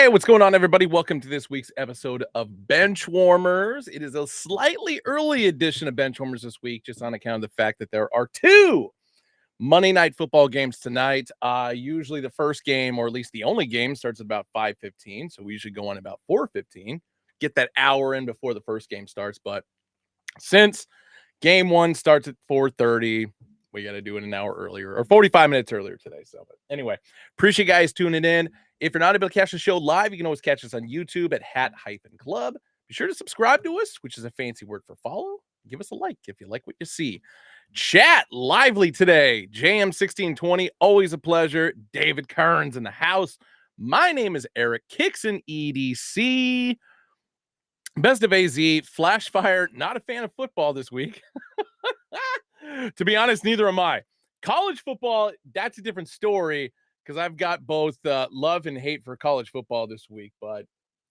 Hey, what's going on, everybody? Welcome to this week's episode of Benchwarmers. It is a slightly early edition of Benchwarmers this week, just on account of the fact that there are two Monday night football games tonight. Usually the first game, or at least the only game, starts at about 5:15, so we usually go on about 4:15. Get that hour in before the first game starts, but since game one starts at 4:30, we got to do it an hour earlier or 45 minutes earlier today. So, but anyway, appreciate you guys tuning in. If you're not able to catch the show live, you can always catch us on YouTube at Hat-Club. Be sure to subscribe to us, which is a fancy word for follow. Give us a like if you like what you see. Chat lively today. JM1620, always a pleasure. David Kearns in the house. My name is Eric Kickson, EDC. Best of AZ, Flashfire, not a fan of football this week. To be honest, neither am I. College football, that's a different story because I've got both love and hate for college football this week. But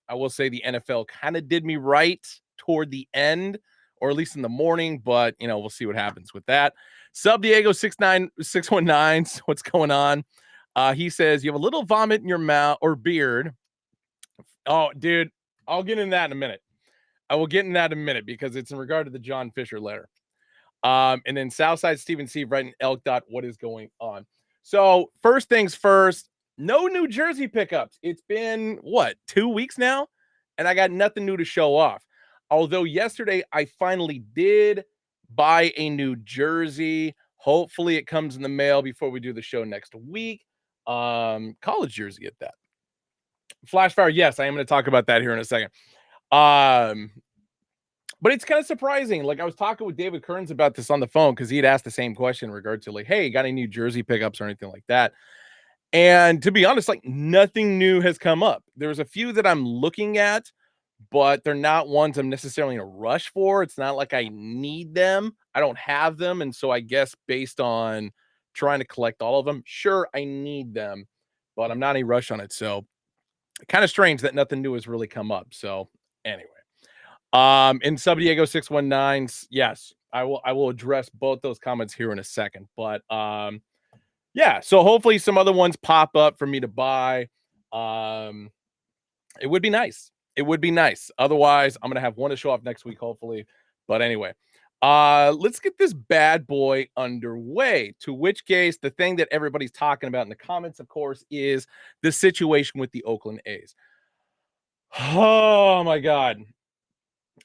I will say the NFL kind of did me right toward the end, or at least in the morning. But, we'll see what happens with that. Sub Diego 69619, what's going on? He says, you have a little vomit in your mouth or beard. Oh, dude, I'll get in that in a minute. I will get in that in a minute because it's in regard to the John Fisher letter. And then Southside Stephen C. writing Elk. What is going on? So first things first, no New Jersey pickups. It's been 2 weeks now, and I got nothing new to show off. Although yesterday I finally did buy a New Jersey. Hopefully it comes in the mail before we do the show next week. College jersey at that. Flashfire, yes, I am going to talk about that here in a second. But it's kind of surprising. Like, I was talking with David Kearns about this on the phone because he had asked the same question in regard to, like, hey, got any New Jersey pickups or anything like that? And to be honest, like, nothing new has come up. There's a few that I'm looking at, but they're not ones I'm necessarily in a rush for. It's not like I need them. I don't have them. And so I guess based on trying to collect all of them, sure, I need them, but I'm not in a rush on it. So kind of strange that nothing new has really come up. So anyway. In Sub Diego 619, yes, I will address both those comments here in a second. But yeah, so hopefully some other ones pop up for me to buy. It would be nice. It would be nice. Otherwise, I'm gonna have one to show off next week, hopefully. But anyway, let's get this bad boy underway. To which case, the thing that everybody's talking about in the comments, of course, is the situation with the Oakland A's. Oh my God.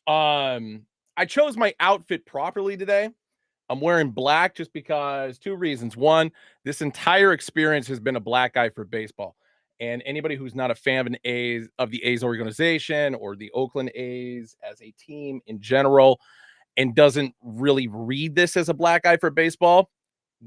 I chose my outfit properly today. I'm wearing black just because two reasons. One, this entire experience has been a black eye for baseball. And anybody who's not a fan of the A's organization or the Oakland A's as a team in general and doesn't really read this as a black eye for baseball,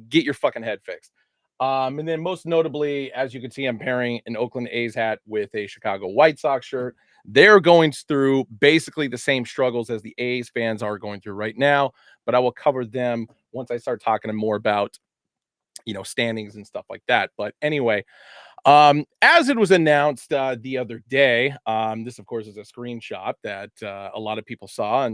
get your fucking head fixed. And then most notably, as you can see, I'm pairing an Oakland A's hat with a Chicago White Sox shirt. They're going through basically the same struggles as the A's fans are going through right now, but I will cover them once I start talking more about, standings and stuff like that. But anyway, as it was announced the other day, this, of course, is a screenshot that a lot of people saw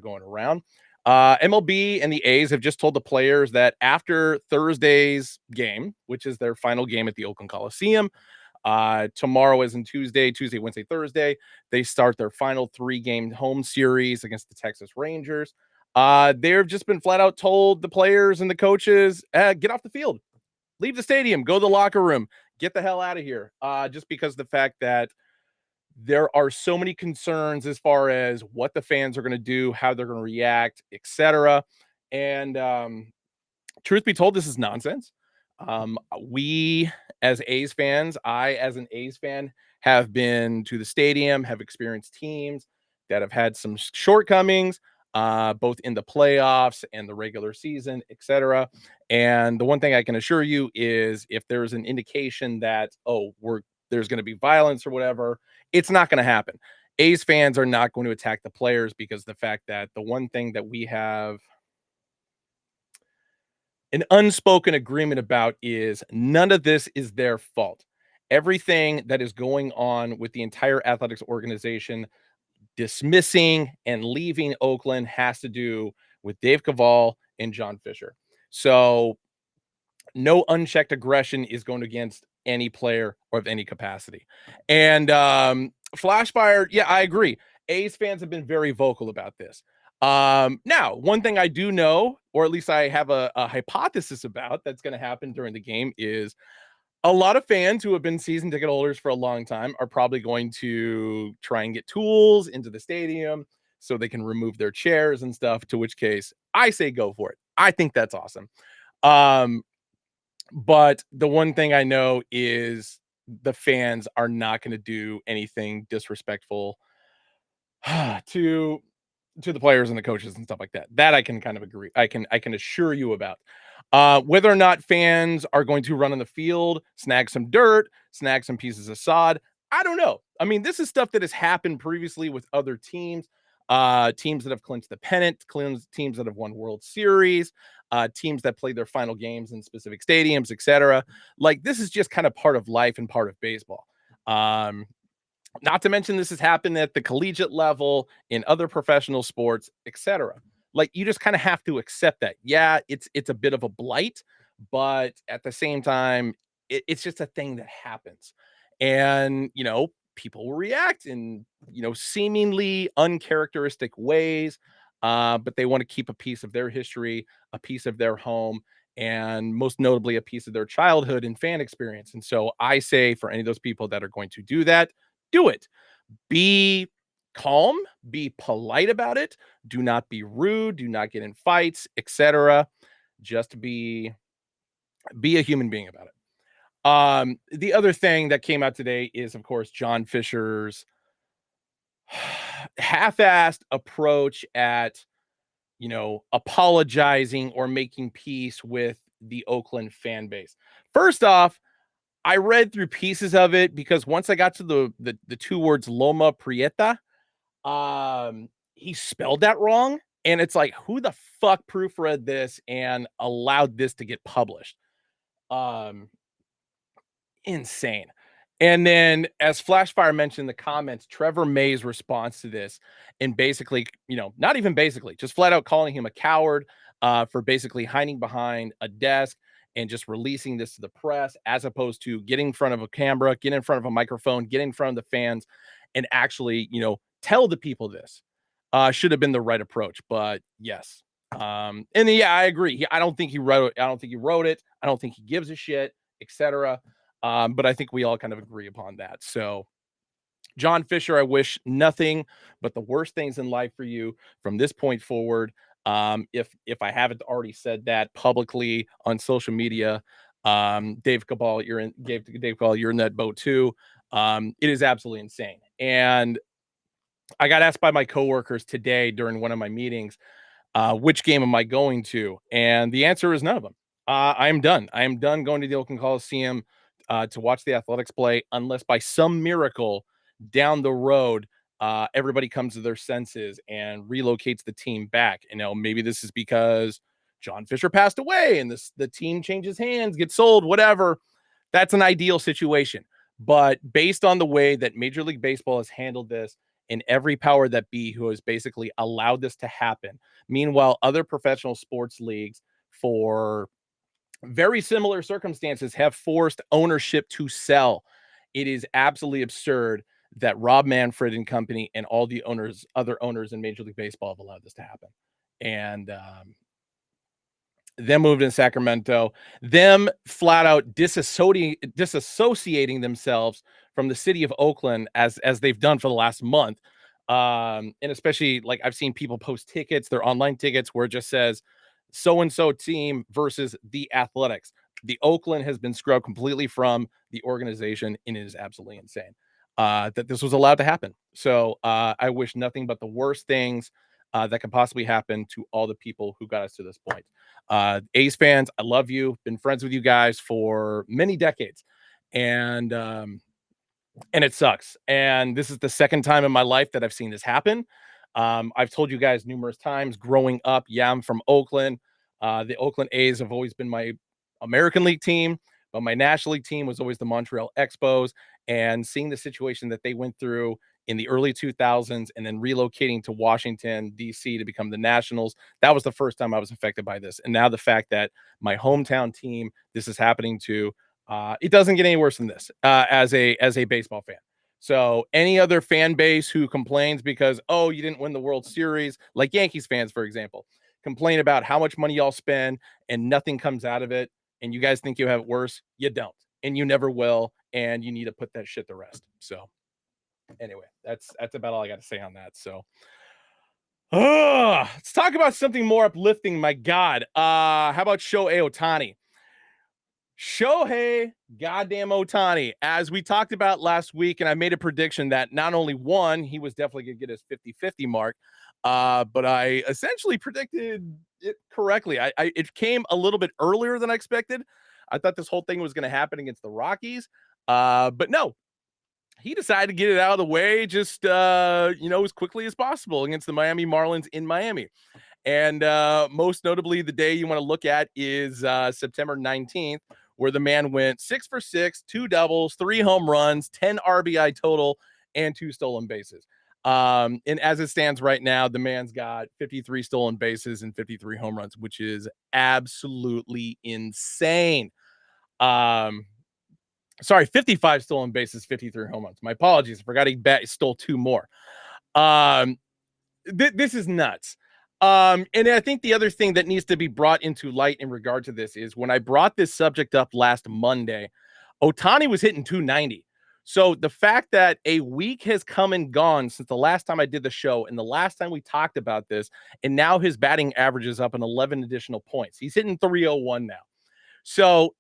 going around. MLB and the A's have just told the players that after Thursday's game, which is their final game at the Oakland Coliseum, tomorrow is in Tuesday, Wednesday, Thursday, they start their final 3-game home series against the Texas Rangers. They've just been flat out told, the players and the coaches, get off the field, leave the stadium, go to the locker room, get the hell out of here. Just because of the fact that there are so many concerns as far as what the fans are going to do, how they're going to react, etc. And truth be told, this is nonsense. We as A's fans, I as an A's fan, have been to the stadium, have experienced teams that have had some shortcomings, both in the playoffs and the regular season, etc. And the one thing I can assure you is if there's an indication that, there's going to be violence or whatever, it's not going to happen. A's fans are not going to attack the players because the fact that the one thing that we have an unspoken agreement about is none of this is their fault. Everything that is going on with the entire athletics organization dismissing and leaving Oakland has to do with Dave Cavall and John Fisher. So no unchecked aggression is going against any player or of any capacity. And Flashfire, yeah, I agree. A's fans have been very vocal about this. Now, one thing I do know, or at least I have a hypothesis about that's going to happen during the game, is a lot of fans who have been season ticket holders for a long time are probably going to try and get tools into the stadium so they can remove their chairs and stuff, to which case I say go for it. I think that's awesome. But the one thing I know is the fans are not going to do anything disrespectful to to the players and the coaches and stuff like that. That I can kind of agree. I can assure you about. Whether or not fans are going to run on the field, snag some dirt, snag some pieces of sod, I don't know. I mean, this is stuff that has happened previously with other teams, teams that have clinched the pennant, teams that have won World Series, teams that play their final games in specific stadiums, etc. Like, this is just kind of part of life and part of baseball. Not to mention this has happened at the collegiate level, in other professional sports, etc. Like, you just kind of have to accept that. Yeah, it's a bit of a blight, but at the same time, it's just a thing that happens. And, people will react in, seemingly uncharacteristic ways, but they want to keep a piece of their history, a piece of their home, and most notably a piece of their childhood and fan experience. And so I say, for any of those people that are going to do that, do it. Be calm, be polite about it. Do not be rude, do not get in fights, etc. Just be a human being about it. The other thing that came out today is, of course, John Fisher's half-assed approach at, apologizing or making peace with the Oakland fan base. First off, I read through pieces of it because once I got to the two words Loma Prieta, he spelled that wrong. And it's like, who the fuck proofread this and allowed this to get published? Um, Insane. And then, as Flashfire mentioned in the comments, Trevor May's response to this, and basically, not even basically, just flat out calling him a coward for basically hiding behind a desk and just releasing this to the press, as opposed to getting in front of a camera, get in front of a microphone, get in front of the fans, and actually, tell the people this. Should have been the right approach. But yes. And then, yeah, I agree. I don't think he wrote it. I don't think he wrote it. I don't think he gives a shit, etc. But I think we all kind of agree upon that. So, John Fisher, I wish nothing but the worst things in life for you from this point forward. If I haven't already said that publicly on social media, Dave Cabal, Dave Cabal, you're in that boat too. It is absolutely insane. And I got asked by my coworkers today during one of my meetings, which game am I going to? And the answer is none of them. I am done. I am done going to the Oakland Coliseum to watch the Athletics play, unless by some miracle down the road, everybody comes to their senses and relocates the team back. Maybe this is because John Fisher passed away and the team changes hands, gets sold, whatever. That's an ideal situation. But based on the way that Major League Baseball has handled this, and every power that be who has basically allowed this to happen, meanwhile, other professional sports leagues, for very similar circumstances, have forced ownership to sell. It is absolutely absurd that Rob Manfred and company and all the other owners in Major League Baseball have allowed this to happen. And them moved in Sacramento, them flat out disassociating themselves from the city of Oakland as they've done for the last month. And especially, like, I've seen people post tickets, their online tickets, where it just says so-and-so team versus the Athletics. The Oakland has been scrubbed completely from the organization, and it is absolutely insane that this was allowed to happen. So I wish nothing but the worst things that could possibly happen to all the people who got us to this point. A's fans, I love you. Been friends with you guys for many decades, and it sucks. And this is the second time in my life that I've seen this happen. I've told you guys numerous times growing up. Yeah, I'm from Oakland. The Oakland A's have always been my American League team, but my National League team was always the Montreal Expos. And seeing the situation that they went through in the early 2000s and then relocating to Washington, D.C. to become the Nationals, that was the first time I was affected by this. And now the fact that my hometown team, this is happening to, It doesn't get any worse than this as a baseball fan. So any other fan base who complains because, oh, you didn't win the World Series, like Yankees fans, for example, complain about how much money y'all spend and nothing comes out of it, and you guys think you have it worse, you don't, and you never will, and you need to put that shit to rest. So anyway, that's about all I got to say on that. So let's talk about something more uplifting. My God. How about Shohei Ohtani? Shohei goddamn Ohtani, as we talked about last week, and I made a prediction that not only one, he was definitely going to get his 50-50 mark, but I essentially predicted it correctly. It came a little bit earlier than I expected. I thought this whole thing was going to happen against the Rockies, but no, he decided to get it out of the way just, as quickly as possible against the Miami Marlins in Miami. And most notably, the day you want to look at is September 19th, where the man went 6 for 6, 2 doubles, 3 home runs, 10 RBI total, and 2 stolen bases. And as it stands right now, the man's got 53 stolen bases and 53 home runs, which is absolutely insane. Sorry, 55 stolen bases, 53 home runs. My apologies. I forgot he stole 2 more. This is nuts. And I think the other thing that needs to be brought into light in regard to this is when I brought this subject up last Monday, Ohtani was hitting 290. So the fact that a week has come and gone since the last time I did the show and the last time we talked about this, and now his batting average is up an 11 additional points. He's hitting 301 now. So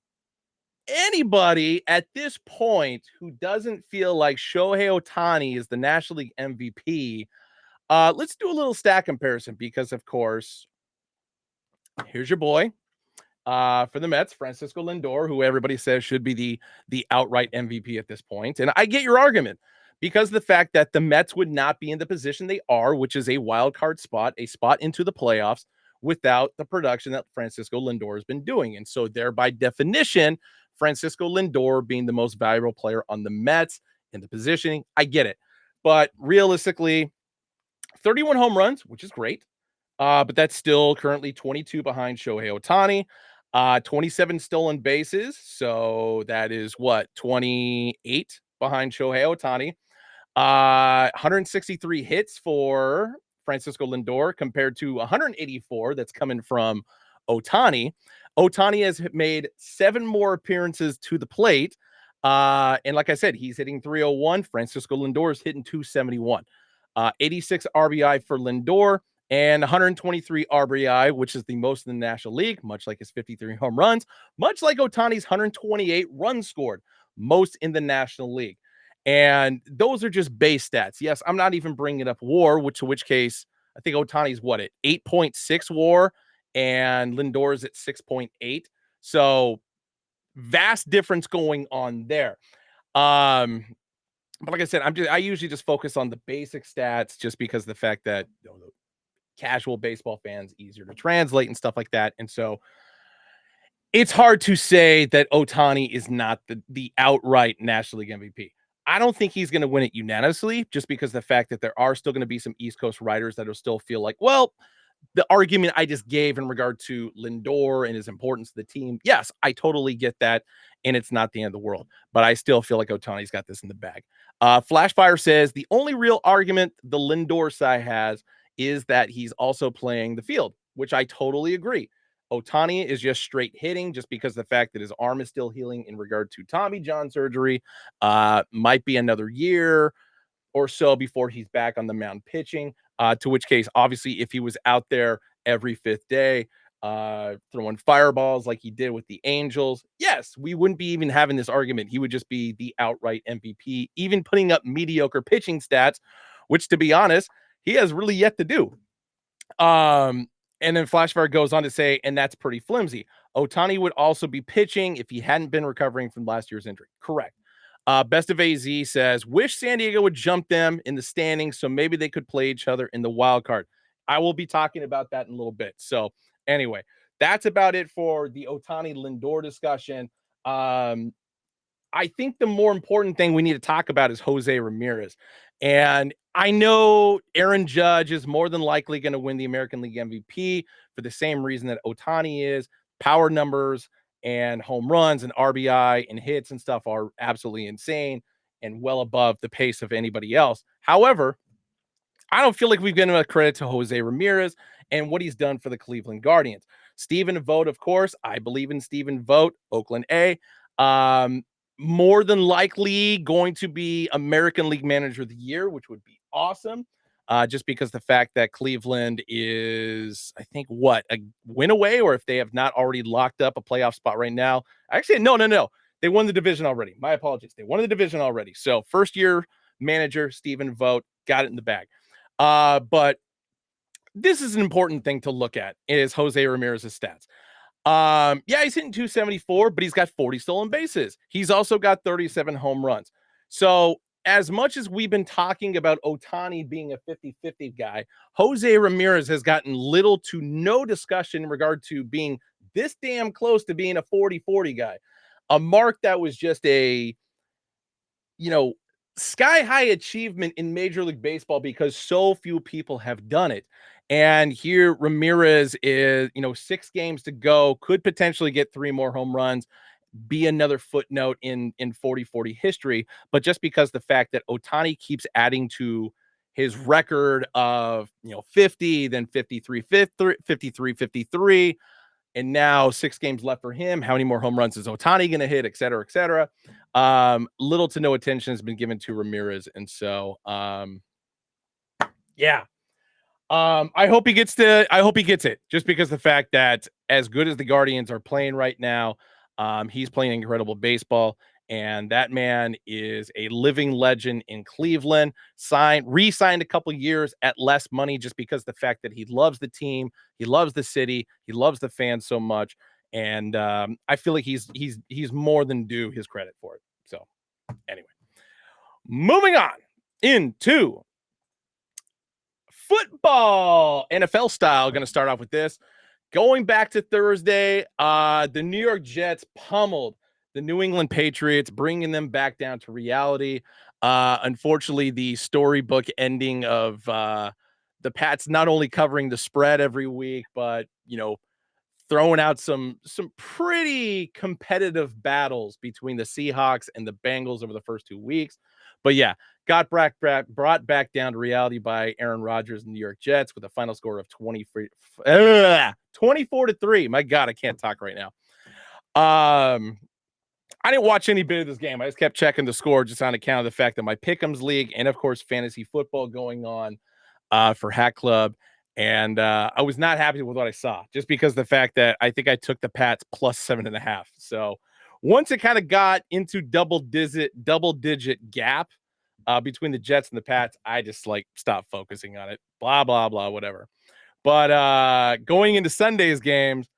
anybody at this point who doesn't feel like Shohei Ohtani is the National League MVP, let's do a little stat comparison because, of course, here's your boy for the Mets, Francisco Lindor, who everybody says should be the outright MVP at this point. And I get your argument because of the fact that the Mets would not be in the position they are, which is a wild card spot, a spot into the playoffs, without the production that Francisco Lindor has been doing. And so there, by definition, Francisco Lindor being the most valuable player on the Mets in the positioning, I get it. But realistically, 31 home runs, which is great. But that's still currently 22 behind Shohei Ohtani. 27 stolen bases. So that is what? 28 behind Shohei Ohtani. 163 hits for Francisco Lindor compared to 184 that's coming from Ohtani. Ohtani has made 7 more appearances to the plate. And like I said, he's hitting 301. Francisco Lindor is hitting 271. 86 RBI for Lindor and 123 RBI, which is the most in the National League, much like his 53 home runs, much like Ohtani's 128 runs scored, most in the National League. And those are just base stats. Yes, I'm not even bringing up WAR, in which case I think Ohtani's at 8.6 WAR and Lindor's at 6.8. So vast difference going on there. But like I said, I usually just focus on the basic stats just because of the fact that the casual baseball fans easier to translate and stuff like that. And so it's hard to say that Ohtani is not the outright National League MVP. I don't think he's going to win it unanimously just because of the fact that there are still going to be some East Coast writers that will still feel like, well, the argument I just gave in regard to Lindor and his importance to the team, yes, I totally get that, and it's not the end of the world. But I still feel like Ohtani's got this in the bag. Flashfire says the only real argument the Lindor side has is that he's also playing the field, which I totally agree. Ohtani is just straight hitting just because of the fact that his arm is still healing in regard to Tommy John surgery. Might be another year or so before he's back on the mound pitching, to which case, obviously, if he was out there every 5th day, throwing fireballs like he did with the Angels, yes, we wouldn't be even having this argument. He would just be the outright MVP, even putting up mediocre pitching stats, which, to be honest, he has really yet to do. And then Flashfire goes on to say, and that's pretty flimsy. Ohtani would also be pitching if he hadn't been recovering from last year's injury. Correct. Best of AZ says, wish San Diego would jump them in the standings so maybe they could play each other in the wild card. I will be talking about that in a little bit. So anyway, that's about it for the Ohtani Lindor discussion. I think the more important thing we need to talk about is Jose Ramirez. And I know Aaron Judge is more than likely going to win the American League MVP for the same reason that Ohtani is. Power numbers and home runs and RBI and hits and stuff are absolutely insane and well above the pace of anybody else. However, I don't feel like we've given enough credit to Jose Ramirez and what he's done for the Cleveland Guardians. Stephen Vogt, of course. I believe in Stephen Vogt, Oakland A. Um, More than likely going to be American League Manager of the Year, which would be awesome. Just because the fact that Cleveland is, I think, a win away, or if they have not already locked up a playoff spot right now. Actually, no. They won the division already. My apologies. They won the division already. So first year manager, Stephen Vogt, got it in the bag. But this is an important thing to look at is Jose Ramirez's stats. Yeah, he's hitting 274, but he's got 40 stolen bases. He's also got 37 home runs. So as much as we've been talking about Ohtani being a 50-50 guy, Jose Ramirez has gotten little to no discussion in regard to being this damn close to being a 40-40 guy. A mark that was just a, sky high achievement in Major League Baseball because so few people have done it. And here Ramirez is, 6 games to go, could potentially get 3 more home runs, be another footnote in 40-40 history. But just because the fact that Ohtani keeps adding to his record of, 50, then 53, 53, 53, and now 6 games left for him. How many more home runs is Ohtani going to hit, et cetera, et cetera. Little to no attention has been given to Ramirez. And so, yeah. I hope he gets it just because the fact that as good as the Guardians are playing right now, he's playing incredible baseball. And that man is a living legend in Cleveland, re-signed a couple years at less money just because the fact that he loves the team, he loves the city, he loves the fans so much. And I feel like he's more than due his credit for it. So anyway, moving on into football, NFL style. Going to start off with this. Going back to Thursday, the New York Jets pummeled the New England Patriots, bringing them back down to reality. Unfortunately, the storybook ending of the Pats not only covering the spread every week, but throwing out some pretty competitive battles between the Seahawks and the Bengals over the first 2 weeks. But yeah, got brought back down to reality by Aaron Rodgers and the New York Jets with a final score of 24-3. My God, I can't talk right now. I didn't watch any bit of this game. I just kept checking the score just on account of the fact that my Pick'ems league and, of course, fantasy football going on for Hack Club. And I was not happy with what I saw just because the fact that I think I took the Pats plus 7.5. So once it kind of got into double digit gap between the Jets and the Pats, I just stopped focusing on it. Blah, blah, blah, whatever. But going into Sunday's games,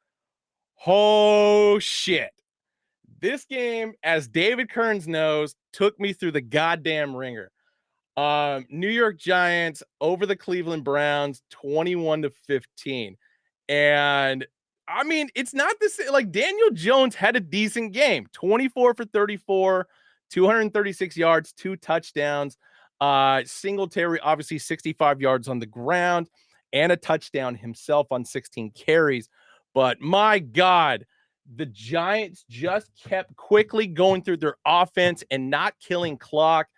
oh shit. This game, as David Kearns knows, took me through the goddamn ringer. New York Giants over the Cleveland Browns 21-15. And I mean, it's not the same. Like, Daniel Jones had a decent game, 24 for 34, 236 yards, 2 touchdowns. Singletary, obviously 65 yards on the ground and a touchdown himself on 16 carries. But my God, the Giants just kept quickly going through their offense and not killing clock.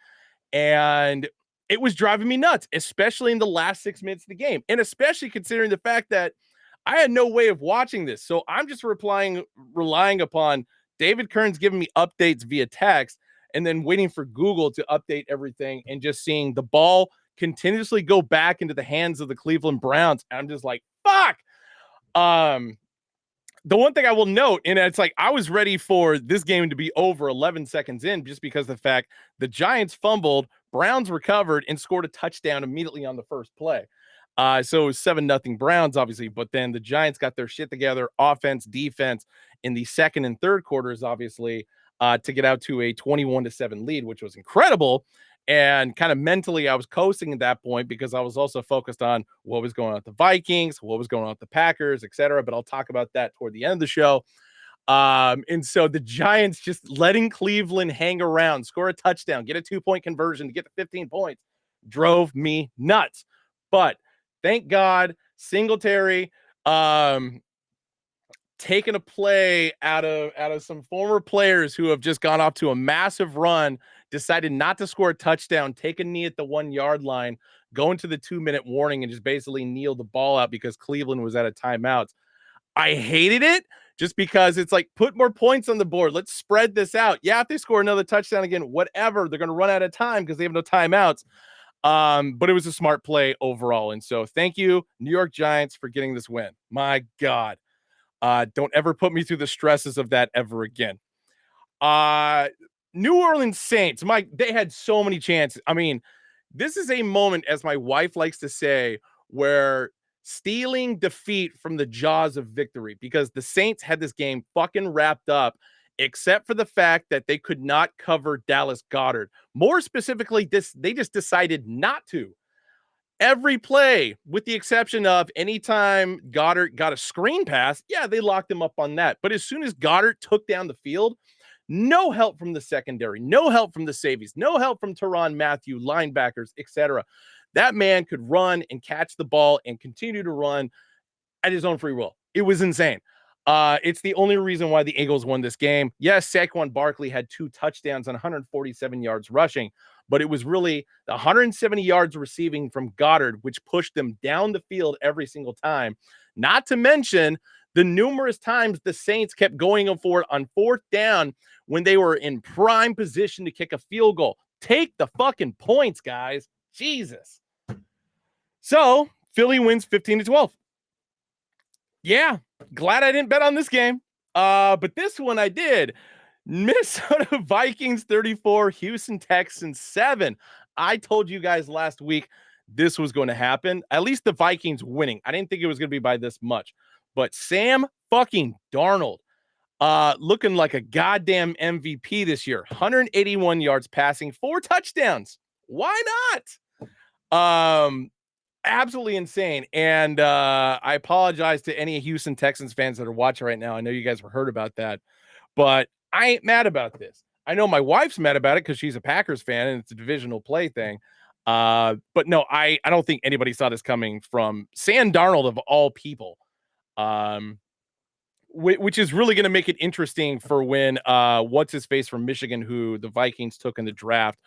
And it was driving me nuts, especially in the last 6 minutes of the game. And especially considering the fact that I had no way of watching this. So I'm just relying upon David Kearns giving me updates via text and then waiting for Google to update everything and just seeing the ball continuously go back into the hands of the Cleveland Browns. And I'm just like, fuck. The one thing I will note, and it's like I was ready for this game to be over 11 seconds in just because of the fact the Giants fumbled, Browns recovered, and scored a touchdown immediately on the first play. So it was 7-0 Browns, obviously, but then the Giants got their shit together, offense, defense, in the second and third quarters, obviously, to get out to a 21-7 lead, which was incredible. And kind of mentally, I was coasting at that point because I was also focused on what was going on with the Vikings, what was going on with the Packers, etc. But I'll talk about that toward the end of the show. And so the Giants just letting Cleveland hang around, score a touchdown, get a 2-point conversion to get to 15 points, drove me nuts. But thank God, Singletary taking a play out of some former players who have just gone off to a massive run, decided not to score a touchdown, take a knee at the 1 yard line, go into the 2-minute warning, and just basically kneel the ball out because Cleveland was at a timeout. I hated it just because it's like, put more points on the board. Let's spread this out. Yeah, if they score another touchdown again, whatever, they're going to run out of time because they have no timeouts. But it was a smart play overall. And so thank you, New York Giants, for getting this win. My God. Don't ever put me through the stresses of that ever again. New Orleans Saints, Mike, they had so many chances. I mean, this is a moment, as my wife likes to say, where stealing defeat from the jaws of victory, because the Saints had this game fucking wrapped up, except for the fact that they could not cover Dallas Goedert. More specifically, they just decided not to. Every play, with the exception of anytime Goddard got a screen pass, yeah, they locked him up on that. But as soon as Goddard took down the field, no help from the secondary, no help from the safeties, no help from Tyrann Mathieu, linebackers, etc. That man could run and catch the ball and continue to run at his own free will. It was insane. It's the only reason why the Eagles won this game. Yes, Saquon Barkley had 2 touchdowns on 147 yards rushing, but it was really the 170 yards receiving from Goddard, which pushed them down the field every single time. Not to mention the numerous times the Saints kept going for it on 4th down when they were in prime position to kick a field goal. Take the fucking points, guys. Jesus. So Philly wins 15-12. Yeah, glad I didn't bet on this game. But this one I did. Minnesota Vikings 34, Houston Texans 7. I told you guys last week this was going to happen. At least the Vikings winning. I didn't think it was going to be by this much. But Sam fucking Darnold, looking like a goddamn MVP this year. 181 yards passing, 4 touchdowns. Why not? Absolutely insane. And I apologize to any Houston Texans fans that are watching right now. I know you guys were heard about that, but I ain't mad about this. I know my wife's mad about it because she's a Packers fan and it's a divisional play thing. But no, I don't think anybody saw this coming from Sam Darnold of all people. Which is really going to make it interesting for when what's his face from Michigan, who the Vikings took in the draft.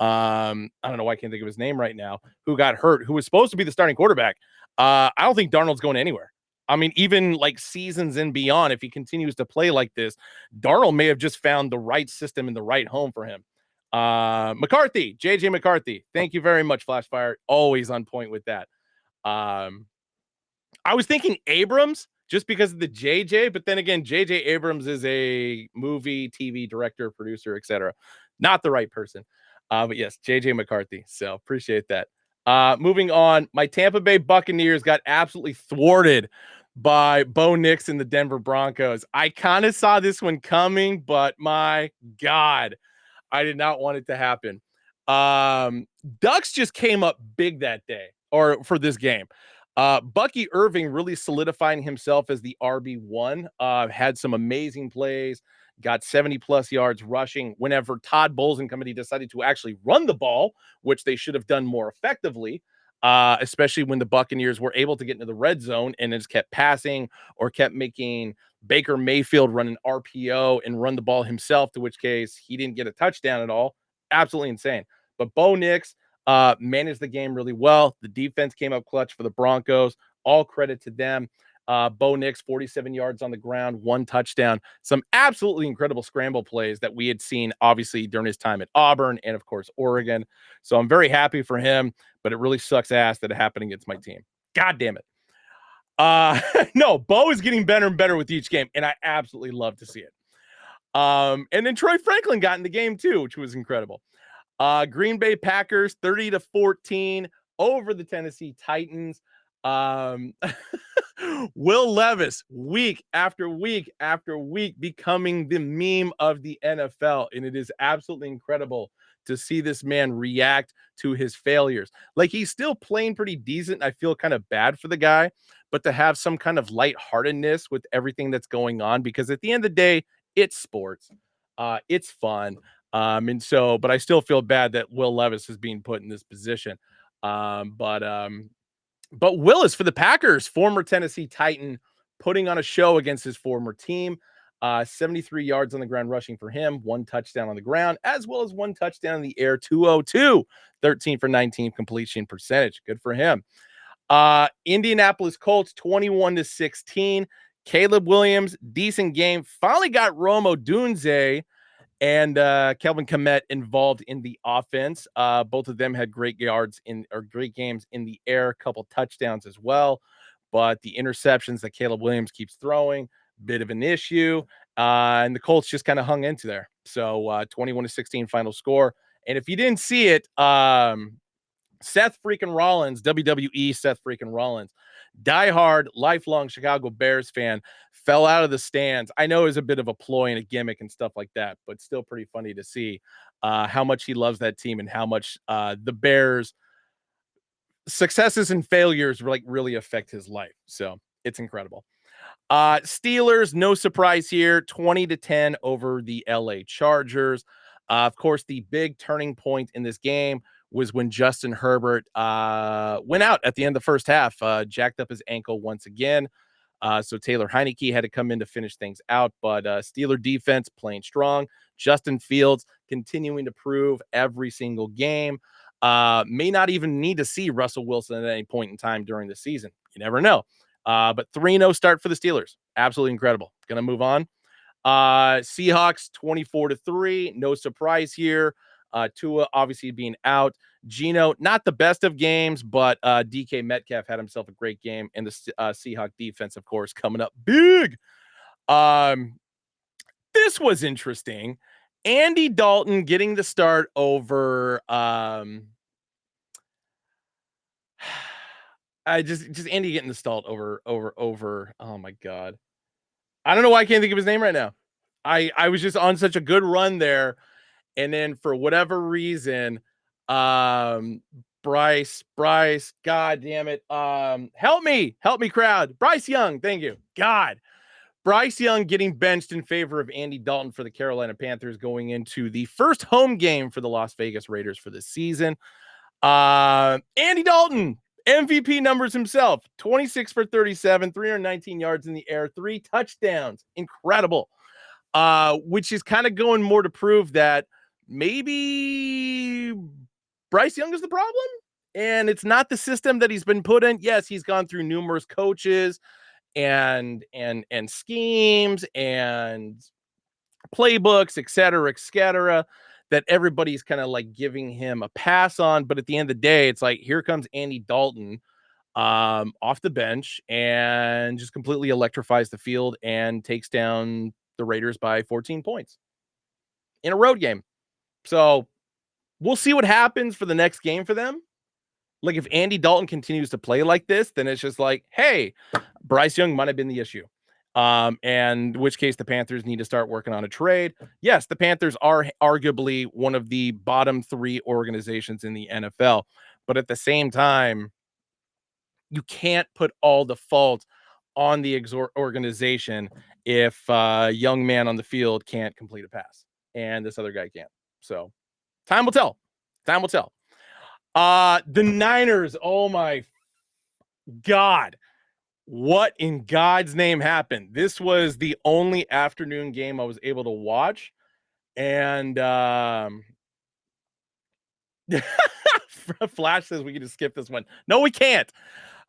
I don't know why I can't think of his name right now, who got hurt, who was supposed to be the starting quarterback. I don't think Darnold's going anywhere. I mean, even like seasons and beyond, if he continues to play like this, Darnold may have just found the right system and the right home for him. McCarthy, JJ McCarthy. Thank you very much, Flashfire. Always on point with that. I was thinking Abrams just because of the JJ, but then again, JJ Abrams is a movie, TV director, producer, etc. Not the right person. But yes, JJ McCarthy. So appreciate that. Moving on, my Tampa Bay Buccaneers got absolutely thwarted by Bo Nix and the Denver Broncos. I kind of saw this one coming, but my God, I did not want it to happen. Ducks just came up big that day, or for this game. Bucky Irving really solidifying himself as the RB1, had some amazing plays, got 70 plus yards rushing whenever Todd Bowles and company decided to actually run the ball, which they should have done more effectively, especially when the Buccaneers were able to get into the red zone and just kept passing or kept making Baker Mayfield run an RPO and run the ball himself, to which case he didn't get a touchdown at all. Absolutely insane. But Bo Nix managed the game really well. The defense came up clutch for the Broncos. All credit to them. Bo Nix, 47 yards on the ground, 1 touchdown. Some absolutely incredible scramble plays that we had seen, obviously, during his time at Auburn and, of course, Oregon. So I'm very happy for him, but it really sucks ass that it happened against my team. God damn it. No, Bo is getting better and better with each game, and I absolutely love to see it. And then Troy Franklin got in the game, too, which was incredible. Green Bay Packers 30-14 over the Tennessee Titans. Will Levis, week after week after week, becoming the meme of the NFL. And it is absolutely incredible to see this man react to his failures. Like, he's still playing pretty decent. I feel kind of bad for the guy, but to have some kind of lightheartedness with everything that's going on, because at the end of the day, it's sports. It's fun. But I still feel bad that Will Levis is being put in this position. But Willis for the Packers, former Tennessee Titan, putting on a show against his former team. 73 yards on the ground rushing for him, 1 touchdown on the ground, as well as 1 touchdown in the air, 202, 13 for 19 completion percentage. Good for him. Indianapolis Colts, 21-16. Caleb Williams, decent game. Finally got Rome Odunze and Kelvin Kmet involved in the offense. Both of them had great games in the air, a couple touchdowns as well. But the interceptions that Caleb Williams keeps throwing, bit of an issue. And the Colts just kind of hung into there. So 21-16 final score. And if you didn't see it, Seth freaking Rollins, WWE Seth freaking Rollins, diehard, lifelong Chicago Bears fan, fell out of the stands. I know it was a bit of a ploy and a gimmick and stuff like that, but still pretty funny to see how much he loves that team and how much the Bears' successes and failures really affect his life. So it's incredible. Steelers, no surprise here, 20-10 over the LA Chargers. Of course, the big turning point in this game was when Justin Herbert went out at the end of the first half, jacked up his ankle once again. So Taylor Heineke had to come in to finish things out, but Steeler defense playing strong. Justin Fields continuing to prove every single game. May not even need to see Russell Wilson at any point in time during the season. You never know. But 3-0 start for the Steelers. Absolutely incredible. Going to move on. Seahawks 24-3. No surprise here. Tua obviously being out. Geno, not the best of games, but DK Metcalf had himself a great game. And the Seahawks defense, of course, coming up big. This was interesting. Andy Dalton getting the start over just Andy getting the start over. Oh my God. I don't know why I can't think of his name right now. I was just on such a good run there. And then for whatever reason, Bryce, God damn it. Help me, crowd. Bryce Young, thank you. God. Bryce Young getting benched in favor of Andy Dalton for the Carolina Panthers going into the first home game for the Las Vegas Raiders for this season. Andy Dalton, MVP numbers himself, 26 for 37, 319 yards in the air, 3 touchdowns. Incredible. Which is kind of going more to prove that maybe Bryce Young is the problem and it's not the system that he's been put in. Yes, he's gone through numerous coaches and schemes and playbooks, et cetera, that everybody's kind of like giving him a pass on. But at the end of the day, it's like, here comes Andy Dalton off the bench and just completely electrifies the field and takes down the Raiders by 14 points in a road game. So we'll see what happens for the next game for them. Like if Andy Dalton continues to play like this, then it's just like, hey, Bryce Young might have been the issue. And in which case the Panthers need to start working on a trade. Yes, the Panthers are arguably one of the bottom 3 organizations in the NFL. But at the same time, you can't put all the fault on the organization if a young man on the field can't complete a pass and this other guy can't. So time will tell. The Niners, oh my God. What in God's name happened? This was the only afternoon game I was able to watch. And Flash says we can just skip this one. No, we can't.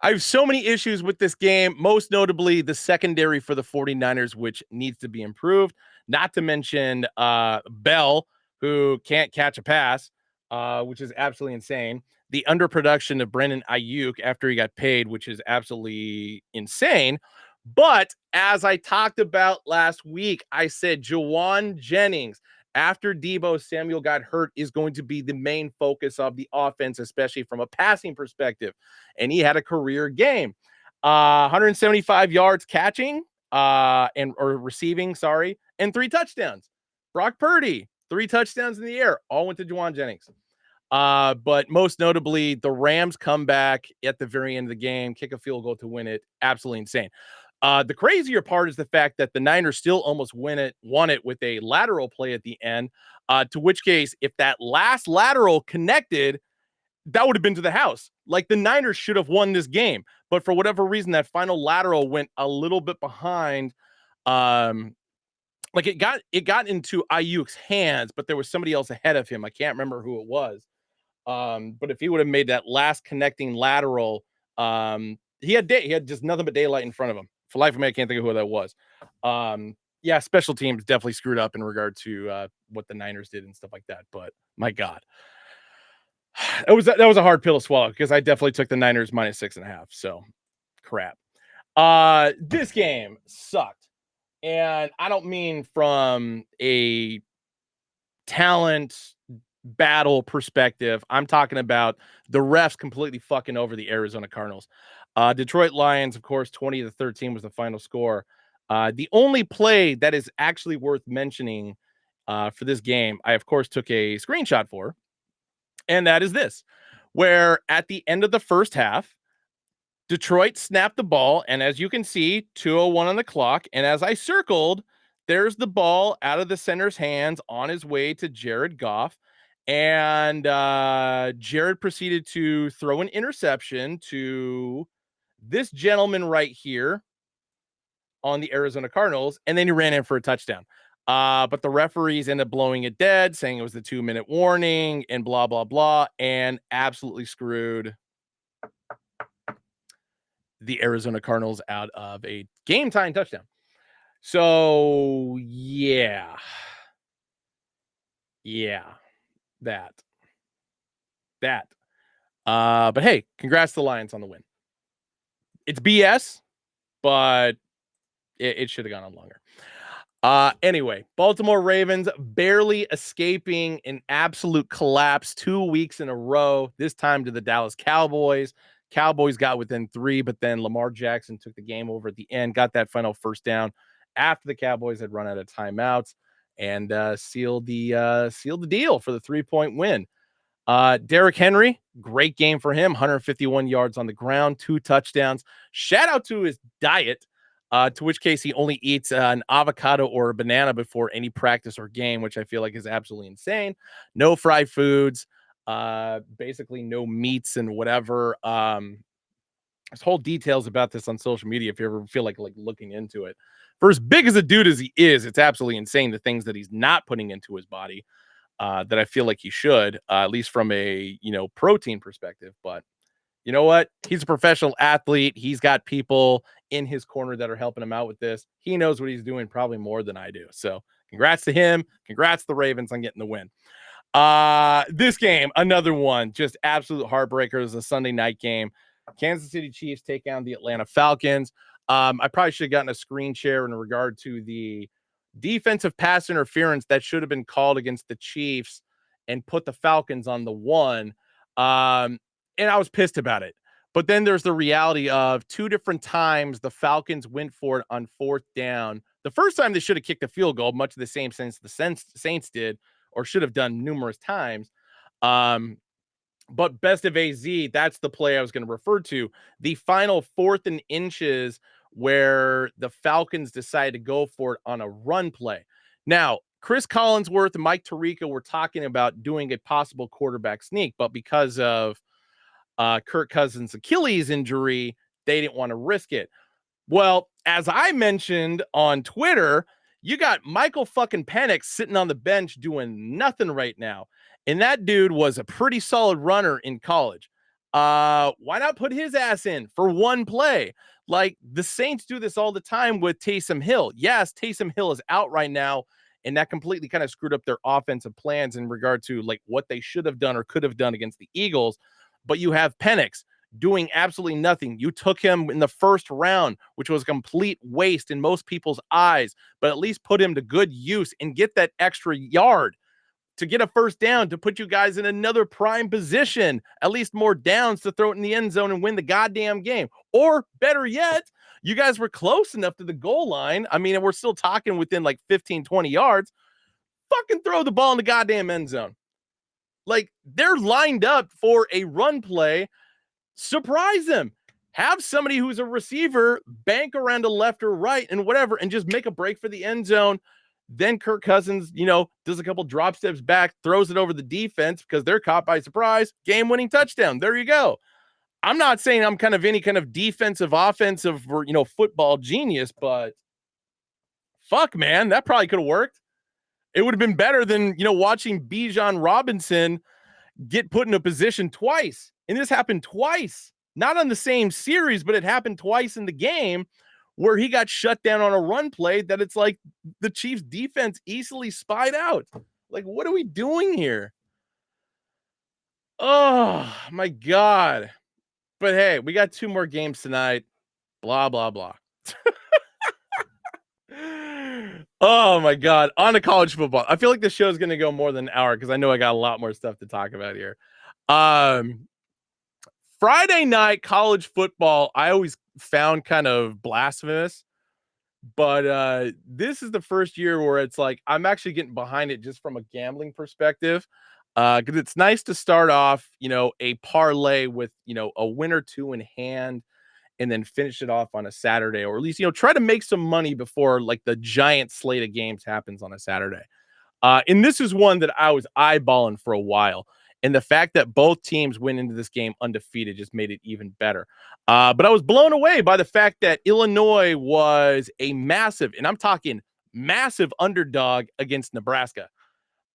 I have so many issues with this game, most notably the secondary for the 49ers, which needs to be improved. Not to mention Bell, who can't catch a pass, which is absolutely insane. The underproduction of Brandon Ayuk after he got paid, which is absolutely insane. But as I talked about last week, I said Juwan Jennings, after Deebo Samuel got hurt, is going to be the main focus of the offense, especially from a passing perspective. And he had a career game. 175 yards catching or receiving, and 3 touchdowns. Brock Purdy, 3 touchdowns in the air, all went to Juwan Jennings. But most notably, the Rams come back at the very end of the game, kick a field goal to win it. Absolutely insane. The crazier part is the fact that the Niners still almost won it with a lateral play at the end, to which case, if that last lateral connected, that would have been to the house. Like, the Niners should have won this game, but for whatever reason, that final lateral went a little bit behind. Like, it got into Ayuk's hands, but there was somebody else ahead of him. I can't remember who it was. But if he would have made that last connecting lateral, he had just nothing but daylight in front of him. For life of me, I can't think of who that was. Yeah, special teams definitely screwed up in regard to what the Niners did and stuff like that. But my God, that was a hard pill to swallow, because I definitely took the Niners -6.5. So crap. This game sucked. And I don't mean from a talent battle perspective. I'm talking about the refs completely fucking over the Arizona Cardinals. Detroit Lions, of course, 20-13 was the final score. The only play that is actually worth mentioning for this game, I, of course, took a screenshot for, and that is this, where at the end of the first half, Detroit snapped the ball, and as you can see, 2:01 on the clock, and as I circled, there's the ball out of the center's hands on his way to Jared Goff, and Jared proceeded to throw an interception to this gentleman right here on the Arizona Cardinals, and then he ran in for a touchdown. But the referees ended up blowing it dead, saying it was the 2-minute warning and blah, blah, blah, and absolutely screwed the Arizona Cardinals out of a game-tying touchdown. So, yeah. That. But hey, congrats to the Lions on the win. It's BS, but it should have gone on longer. Anyway, Baltimore Ravens barely escaping an absolute collapse 2 weeks in a row, this time to the Dallas Cowboys. Cowboys got within 3, but then Lamar Jackson took the game over at the end, got that final first down after the Cowboys had run out of timeouts, and sealed the deal for the 3-point win. Derrick Henry, great game for him, 151 yards on the ground, 2 touchdowns. Shout out to his diet, to which case he only eats an avocado or a banana before any practice or game, which I feel like is absolutely insane. No fried foods, basically no meats and whatever. There's whole details about this on social media if you ever feel like looking into it. For as big as a dude as he is, it's absolutely insane the things that he's not putting into his body. That I feel like he should, at least from a, protein perspective. But you know what? He's a professional athlete. He's got people in his corner that are helping him out with this. He knows what he's doing probably more than I do. So congrats to him. Congrats to the Ravens on getting the win. This game, another one, just absolute heartbreaker. It was a Sunday night game. Kansas City Chiefs take down the Atlanta Falcons. I probably should have gotten a screen share in regard to the defensive pass interference that should have been called against the Chiefs and put the Falcons on the 1. And I was pissed about it. But then there's the reality of 2 different times the Falcons went for it on 4th down. The first time they should have kicked a field goal, much of the same sense the Saints did, or should have done numerous times. But best of AZ, that's the play I was going to refer to. The final 4th and inches where the Falcons decided to go for it on a run play. Now, Chris Collinsworth and Mike Tirico were talking about doing a possible quarterback sneak, but because of Kirk Cousins' Achilles injury, they didn't want to risk it. Well, as I mentioned on Twitter, you got Michael fucking Penix sitting on the bench doing nothing right now. And that dude was a pretty solid runner in college. Why not put his ass in for one play? Like, the Saints do this all the time with Taysom Hill. Yes, Taysom Hill is out right now, and that completely kind of screwed up their offensive plans in regard to what they should have done or could have done against the Eagles. But you have Penix doing absolutely nothing. You took him in the first round, which was a complete waste in most people's eyes, but at least put him to good use and get that extra yard to get a first down to put you guys in another prime position, at least more downs to throw it in the end zone and win the goddamn game. Or better yet, you guys were close enough to the goal line. I mean, we're still talking within 15, 20 yards. Fucking throw the ball in the goddamn end zone. They're lined up for a run play. Surprise them. Have somebody who's a receiver bank around to left or right and whatever, and just make a break for the end zone. Then Kirk Cousins, does a couple drop steps back, throws it over the defense because they're caught by surprise. Game-winning touchdown. There you go. I'm not saying I'm kind of any kind of defensive, offensive, or, football genius, but fuck, man, that probably could have worked. It would have been better than, watching Bijan Robinson get put in a position twice. And this happened twice, not on the same series, but it happened twice in the game where he got shut down on a run play that it's like the Chiefs defense easily spied out. Like, what are we doing here? Oh my God. But hey, we got 2 more games tonight. Blah, blah, blah. Oh my God. On to college football. I feel like the show is going to go more than an hour because I know I got a lot more stuff to talk about here. Friday night college football, I always found kind of blasphemous, but this is the first year where it's like I'm actually getting behind it just from a gambling perspective. Because it's nice to start off, a parlay with, a win or 2 in hand and then finish it off on a Saturday, or at least, try to make some money before like the giant slate of games happens on a Saturday. And this is one that I was eyeballing for a while. And the fact that both teams went into this game undefeated just made it even better. But I was blown away by the fact that Illinois was a massive, and I'm talking massive underdog against Nebraska.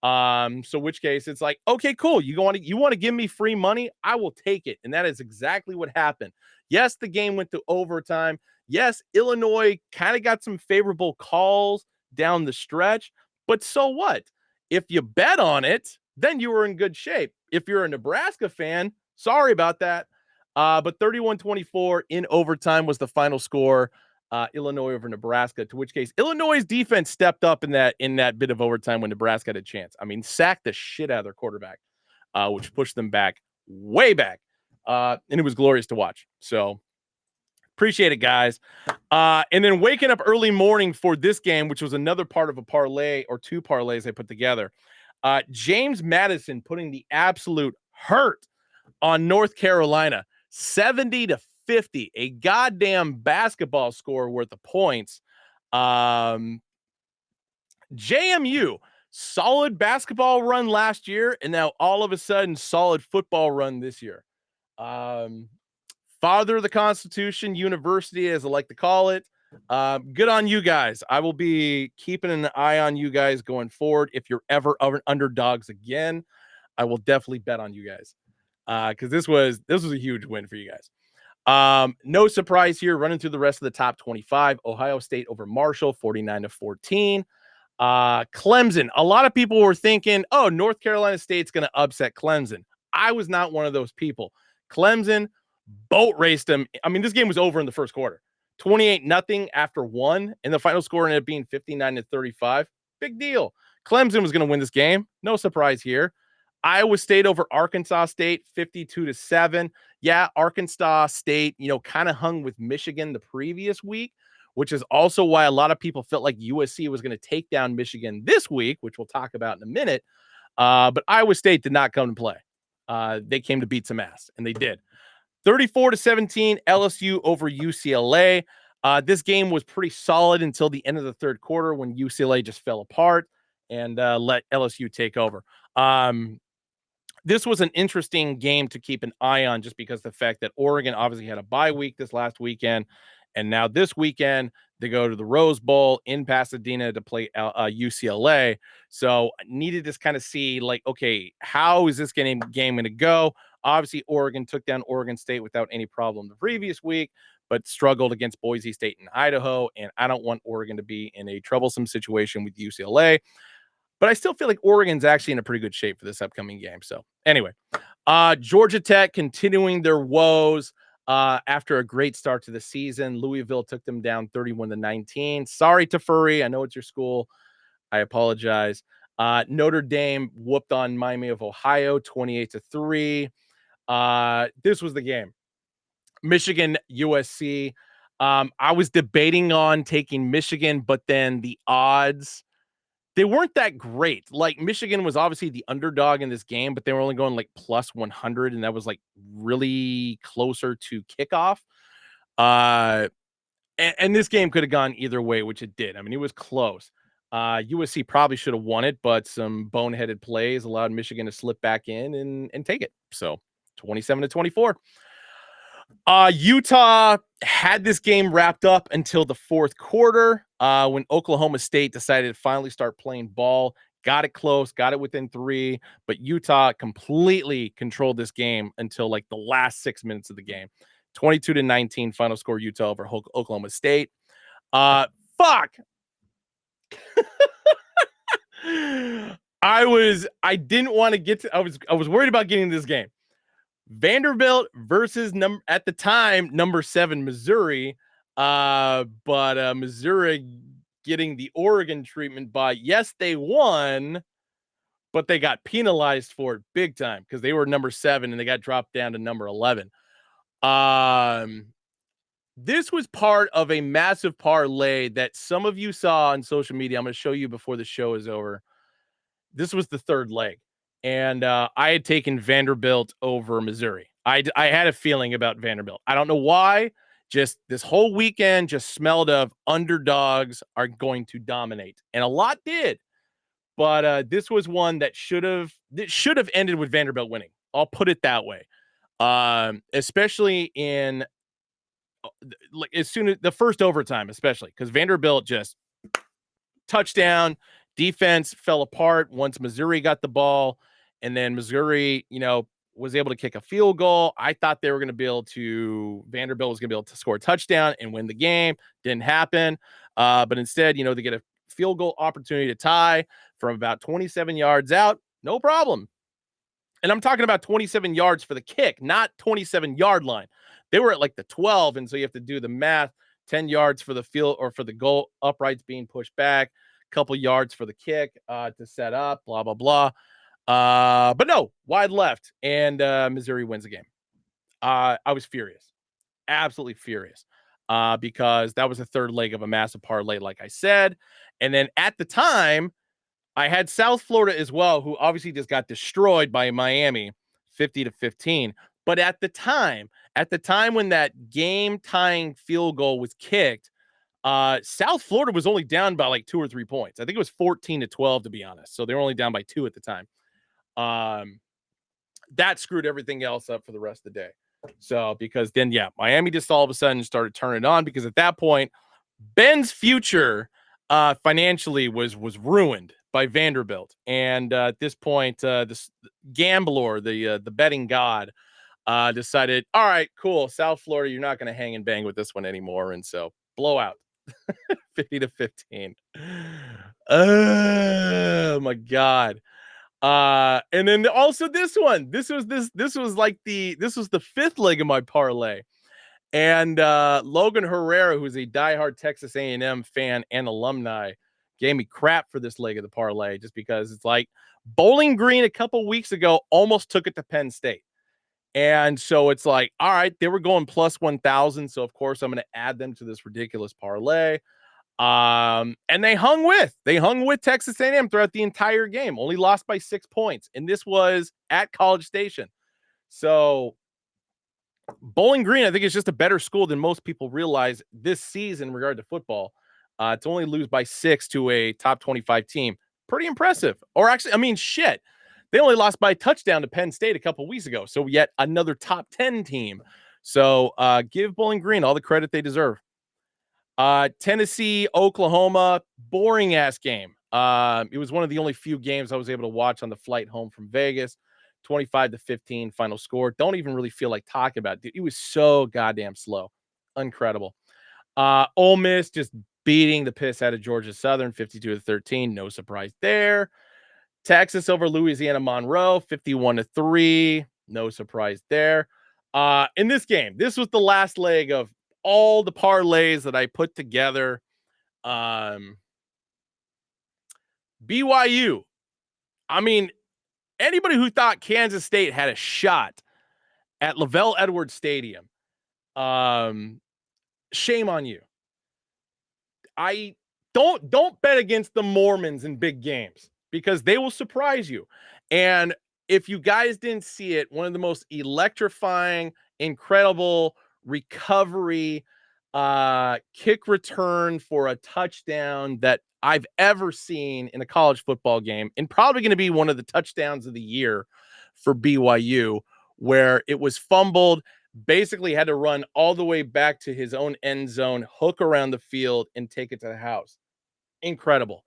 So which case it's like, okay, cool. You want to give me free money? I will take it. And that is exactly what happened. Yes, the game went to overtime. Yes, Illinois kind of got some favorable calls down the stretch, but so what? If you bet on it, then you were in good shape. If you're a Nebraska fan, sorry about that. But 31-24 in overtime was the final score. Illinois over Nebraska, to which case Illinois' defense stepped up in that bit of overtime when Nebraska had a chance. I mean, sacked the shit out of their quarterback, which pushed them back, way back. And it was glorious to watch. So appreciate it, guys. And then waking up early morning for this game, which was another part of a parlay or 2 parlays I put together. James Madison putting the absolute hurt on North Carolina, 70-50, a goddamn basketball score worth of points. JMU, solid basketball run last year, and now all of a sudden, solid football run this year. Father of the Constitution University, as I like to call it. Good on you guys. I will be keeping an eye on you guys going forward. If you're ever underdogs again, I will definitely bet on you guys. Because this was a huge win for you guys. No surprise here. Running through the rest of the top 25. Ohio State over Marshall, 49-14. Clemson. A lot of people were thinking, oh, North Carolina State's going to upset Clemson. I was not one of those people. Clemson boat raced them. I mean, this game was over in the first quarter. 28-0 after 1, and the final score ended up being 59-35. Big deal. Clemson was going to win this game. No surprise here. Iowa State over Arkansas State, 52-7. Yeah, Arkansas State, kind of hung with Michigan the previous week, which is also why a lot of people felt like USC was going to take down Michigan this week, which we'll talk about in a minute. But Iowa State did not come to play. They came to beat some ass, and they did. 34-17, LSU over UCLA. This game was pretty solid until the end of the third quarter when UCLA just fell apart and let LSU take over. This was an interesting game to keep an eye on just because the fact that Oregon obviously had a bye week this last weekend. And now this weekend, they go to the Rose Bowl in Pasadena to play UCLA. So I needed to kind of see, like, okay, how is this game going to go? Obviously, Oregon took down Oregon State without any problem the previous week, but struggled against Boise State and Idaho. And I don't want Oregon to be in a troublesome situation with UCLA. But I still feel like Oregon's actually in a pretty good shape for this upcoming game. So anyway, Georgia Tech continuing their woes after a great start to the season. Louisville took them down 31-19. Sorry to Furry. I know it's your school. I apologize. Notre Dame whooped on Miami of Ohio 28-3. This was the game. Michigan, USC. I was debating on taking Michigan, but then the odds, they weren't that great. Like, Michigan was obviously the underdog in this game, but they were only going like plus 100, and that was like really closer to kickoff. And this game could have gone either way, which it did. I mean, it was close. USC probably should have won it, but some boneheaded plays allowed Michigan to slip back in and take it. So 27-24. Utah had this game wrapped up until the fourth quarter when Oklahoma State decided to finally start playing ball. Got it close, got it within 3, but Utah completely controlled this game until like the last 6 minutes of the game. 22-19 final score, Utah over Oklahoma State. Fuck. I didn't want to get to, I was worried about getting this game. Vanderbilt versus at the time number 7 Missouri, but Missouri getting the Oregon treatment by, yes, they won, but they got penalized for it big time because they were number 7 and they got dropped down to number 11. This was part of a massive parlay that some of you saw on social media. I'm going to show you before the show is over. This was the third leg, and I had taken Vanderbilt over Missouri. I had a feeling about Vanderbilt. I don't know why. Just this whole weekend just smelled of underdogs are going to dominate, and a lot did. But this was one that should have ended with Vanderbilt winning. I'll put it that way. Especially in like as soon as the first overtime, especially because Vanderbilt just touchdown. Defense fell apart once Missouri got the ball, and then Missouri, was able to kick a field goal. I thought they were going to be able to, Vanderbilt was going to be able to score a touchdown and win the game. Didn't happen. But instead, they get a field goal opportunity to tie from about 27 yards out. No problem. And I'm talking about 27 yards for the kick, not 27-yard line. They were at like the 12, and so you have to do the math. 10 yards for the field or for the goal uprights being pushed back. Couple yards for the kick to set up, blah, blah, blah. But no, wide left, and Missouri wins the game. I was furious, absolutely furious, because that was the third leg of a massive parlay, like I said. And then at the time, I had South Florida as well, who obviously just got destroyed by Miami, 50-15. But at the time when that game-tying field goal was kicked, South Florida was only down by like 2 or 3 points. I think it was 14-12, to be honest. So they were only down by 2 at the time. That screwed everything else up for the rest of the day. So because then, Miami just all of a sudden started turning it on because at that point, Ben's future financially was ruined by Vanderbilt. And at this point, this gambler, the betting god, decided, all right, cool, South Florida, you're not going to hang and bang with this one anymore. And so blowout. 50-15. Oh my God. And then also this one. This was the fifth leg of my parlay. And Logan Herrera, who's a diehard Texas A&M fan and alumni, gave me crap for this leg of the parlay just because it's like Bowling Green a couple weeks ago almost took it to Penn State. And so it's like, all right, they were going plus 1,000. So, of course, I'm going to add them to this ridiculous parlay. And they hung with Texas A&M throughout the entire game, only lost by 6 points. And this was at College Station. So Bowling Green, I think, is just a better school than most people realize this season in regard to football. To only lose by 6 to a top 25 team. Pretty impressive. Or actually, I mean, shit. They only lost by a touchdown to Penn State a couple weeks ago. So yet another top 10 team. So give Bowling Green all the credit they deserve. Tennessee, Oklahoma, boring ass game. It was one of the only few games I was able to watch on the flight home from Vegas. 25-15 final score. Don't even really feel like talking about it. It was so goddamn slow. Incredible. Ole Miss just beating the piss out of Georgia Southern, 52-13. No surprise there. Texas over Louisiana Monroe, 51-3. No surprise there. In this game, this was the last leg of all the parlays that I put together. BYU. I mean, anybody who thought Kansas State had a shot at Lavelle Edwards Stadium, shame on you. I don't bet against the Mormons in big games because they will surprise you. And if you guys didn't see it, one of the most electrifying, incredible recovery kick return for a touchdown that I've ever seen in a college football game, and probably going to be one of the touchdowns of the year for BYU, where it was fumbled, basically had to run all the way back to his own end zone, hook around the field, and take it to the house. Incredible.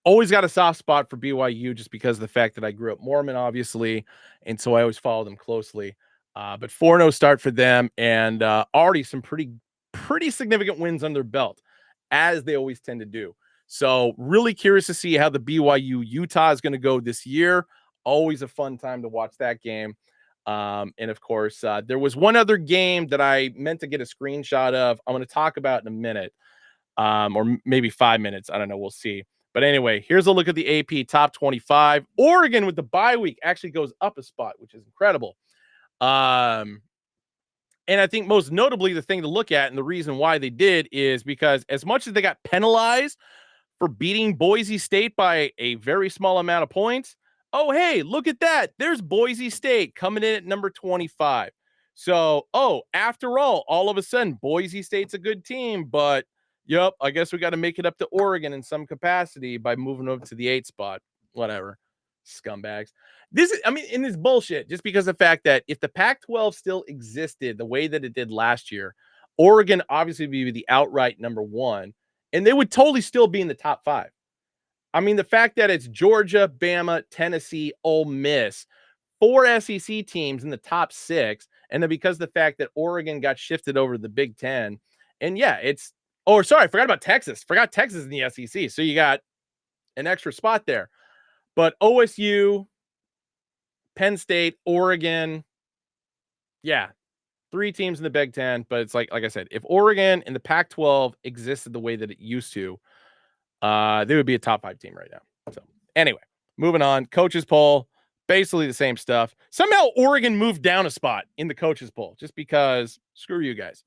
Always got a soft spot for BYU just because of the fact that I grew up Mormon, obviously, and so I always follow them closely. But 4-0 start for them, and already some pretty significant wins under their belt, as they always tend to do. So really curious to see how the BYU Utah is going to go this year. Always a fun time to watch that game. And of course, there was one other game that I meant to get a screenshot of. I'm going to talk about in a minute, or maybe 5 minutes. I don't know. We'll see. But anyway, here's a look at the AP top 25. Oregon with the bye week actually goes up a spot, which is incredible. And I think most notably the thing to look at and the reason why they did is because as much as they got penalized for beating Boise State by a very small amount of points, oh, hey, look at that. There's Boise State coming in at number 25. So, after all of a sudden, Boise State's a good team, but yep, I guess we got to make it up to Oregon in some capacity by moving over to the 8th spot. Whatever. Scumbags. And it's bullshit just because of the fact that if the Pac-12 still existed the way that it did last year, Oregon obviously would be the outright number 1, and they would totally still be in the top 5. I mean, the fact that it's Georgia, Bama, Tennessee, Ole Miss, 4 SEC teams in the top 6, and then because of the fact that Oregon got shifted over to the Big Ten, and yeah, I forgot about Texas. Forgot Texas in the SEC. So you got an extra spot there. But OSU, Penn State, Oregon, yeah, 3 teams in the Big Ten. But it's like I said, if Oregon and the Pac-12 existed the way that it used to, they would be a top 5 team right now. So anyway, moving on. Coaches poll, basically the same stuff. Somehow Oregon moved down a spot in the coaches poll just because screw you guys.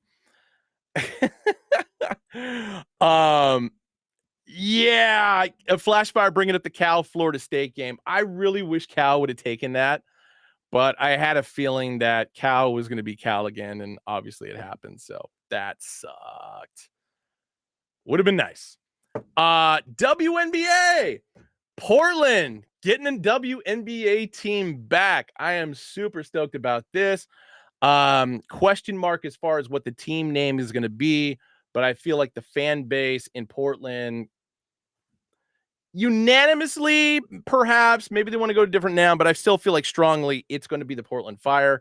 Yeah, a flashfire bringing up the Cal Florida State game. I really wish Cal would have taken that, but I had a feeling that Cal was going to be Cal again, and obviously it happened. So that sucked. Would have been nice. WNBA, Portland getting a WNBA team back. I am super stoked about this. Question mark as far as what the team name is going to be, but I feel like the fan base in Portland unanimously, perhaps, maybe they want to go to different now, but I still feel like strongly it's going to be the Portland Fire,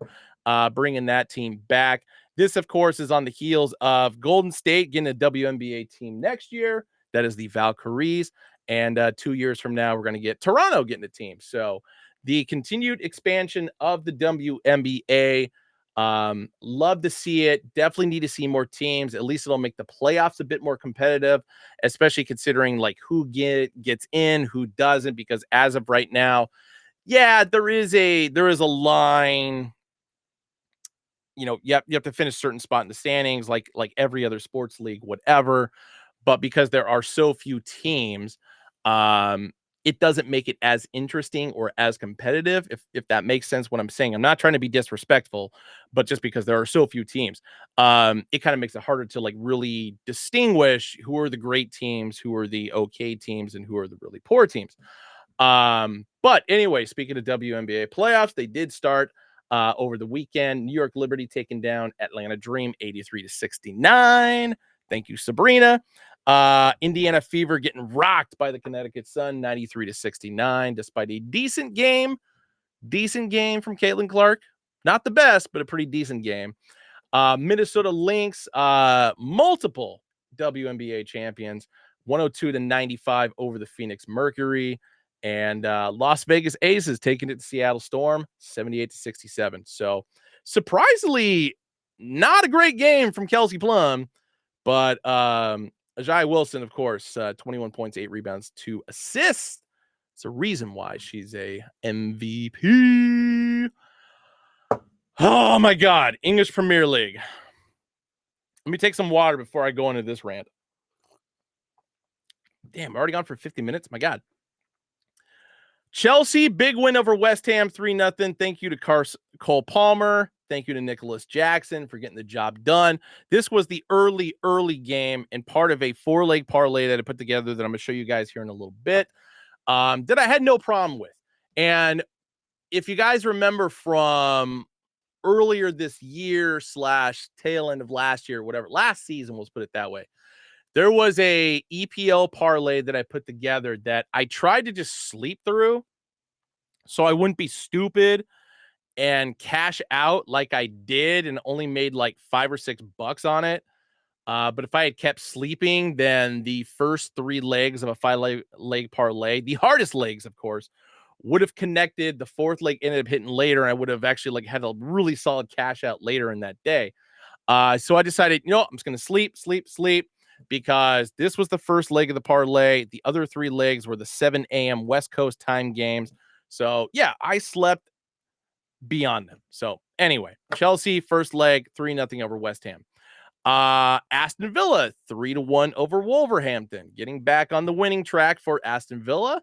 bringing that team back. This, of course, is on the heels of Golden State getting a WNBA team next year. That is the Valkyries. And 2 years from now, we're going to get Toronto getting a team. So the continued expansion of the WNBA, love to see it. Definitely need to see more teams. At least it'll make the playoffs a bit more competitive, especially considering like who gets in, who doesn't, because as of right now, yeah, there is a line. You know, you have to finish a certain spot in the standings, like every other sports league, whatever. But because there are so few teams, it doesn't make it as interesting or as competitive, if that makes sense what I'm saying. I'm not trying to be disrespectful, but just because there are so few teams, it kind of makes it harder to like really distinguish who are the great teams, who are the okay teams, and who are the really poor teams. But anyway, speaking of WNBA playoffs, they did start over the weekend. New York Liberty taking down Atlanta Dream 83-69. Thank you, Sabrina. Indiana Fever getting rocked by the Connecticut Sun 93-69, despite a decent game from Caitlin Clark. Not the best, but a pretty decent game. Minnesota Lynx, multiple WNBA champions, 102-95 over the Phoenix Mercury. And Las Vegas Aces taking it to Seattle Storm, 78-67. So surprisingly, not a great game from Kelsey Plum, but Ajay Wilson, of course, 21 points, 8 rebounds, 2 assists. It's a reason why she's a MVP. Oh, my God. English Premier League. Let me take some water before I go into this rant. Damn, I'm already gone for 50 minutes. My God. Chelsea, big win over West Ham, 3-0. Thank you to Cole Palmer. Thank you to Nicholas Jackson for getting the job done. This was the early game and part of a 4-leg parlay that I put together that I'm going to show you guys here in a little bit, that I had no problem with. And if you guys remember from earlier this year / tail end of last year, whatever, last season, let's put it that way, there was a EPL parlay that I put together that I tried to just sleep through so I wouldn't be stupid and cash out like I did and only made like $5 or $6 on it. But if I had kept sleeping, then the first 3 legs of a 5-leg parlay, the hardest legs, of course, would have connected. The 4th leg ended up hitting later. And I would have actually like had a really solid cash out later in that day. So I decided, I'm just going to sleep, because this was the first leg of the parlay. The other 3 legs were the 7 a.m. West Coast time games. So yeah, I slept beyond them. So anyway, Chelsea first leg 3-0 over West Ham. Aston Villa 3-1 over Wolverhampton, getting back on the winning track for Aston Villa.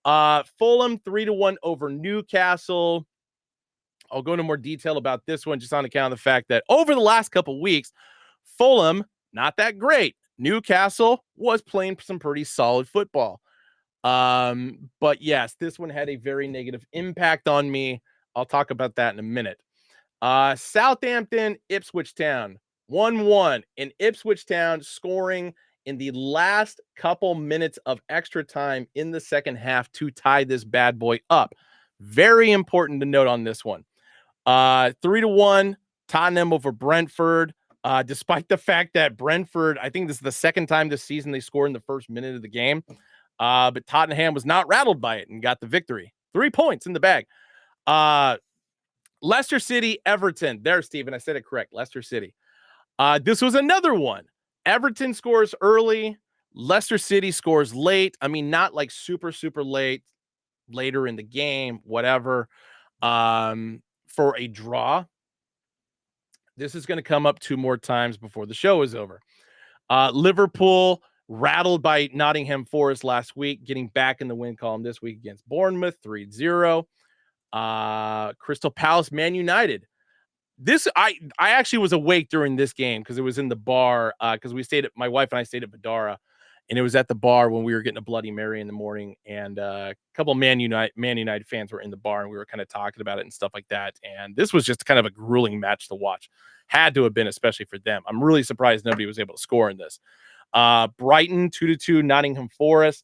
Fulham 3-1 over Newcastle. I'll go into more detail about this one just on account of the fact that over the last couple weeks, Fulham not that great. Newcastle was playing some pretty solid football. But yes, this one had a very negative impact on me. I'll talk about that in a minute. Southampton, Ipswich Town, 1-1 in Ipswich Town, scoring in the last couple minutes of extra time in the second half to tie this bad boy up. Very important to note on this one. 3-1 Tottenham over Brentford. Despite the fact that Brentford, I think this is the second time this season they scored in the first minute of the game. But Tottenham was not rattled by it and got the victory. 3 points in the bag. Leicester City, Everton. There, Steven, I said it correct. Leicester City. This was another one. Everton scores early. Leicester City scores late. I mean, not like super late, later in the game, whatever. For a draw. This is going to come up 2 more times before the show is over. Liverpool rattled by Nottingham Forest last week, getting back in the win column this week against Bournemouth, 3-0. Crystal Palace, Man United. This I actually was awake during this game because it was in the bar, because my wife and I stayed at Vidara, and it was at the bar when we were getting a Bloody Mary in the morning, and a couple of Man United fans were in the bar, and we were kind of talking about it and stuff like that. And this was just kind of a grueling match to watch. Had to have been, especially for them. I'm really surprised nobody was able to score in this. Brighton 2-2 Nottingham Forest.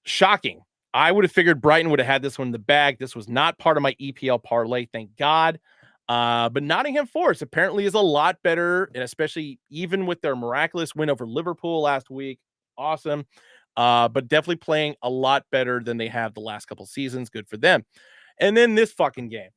Shocking. I would have figured Brighton would have had this one in the bag. This was not part of my EPL parlay, thank God. But Nottingham Forest apparently is a lot better, and especially even with their miraculous win over Liverpool last week. Awesome. But definitely playing a lot better than they have the last couple seasons. Good for them. And then this fucking game.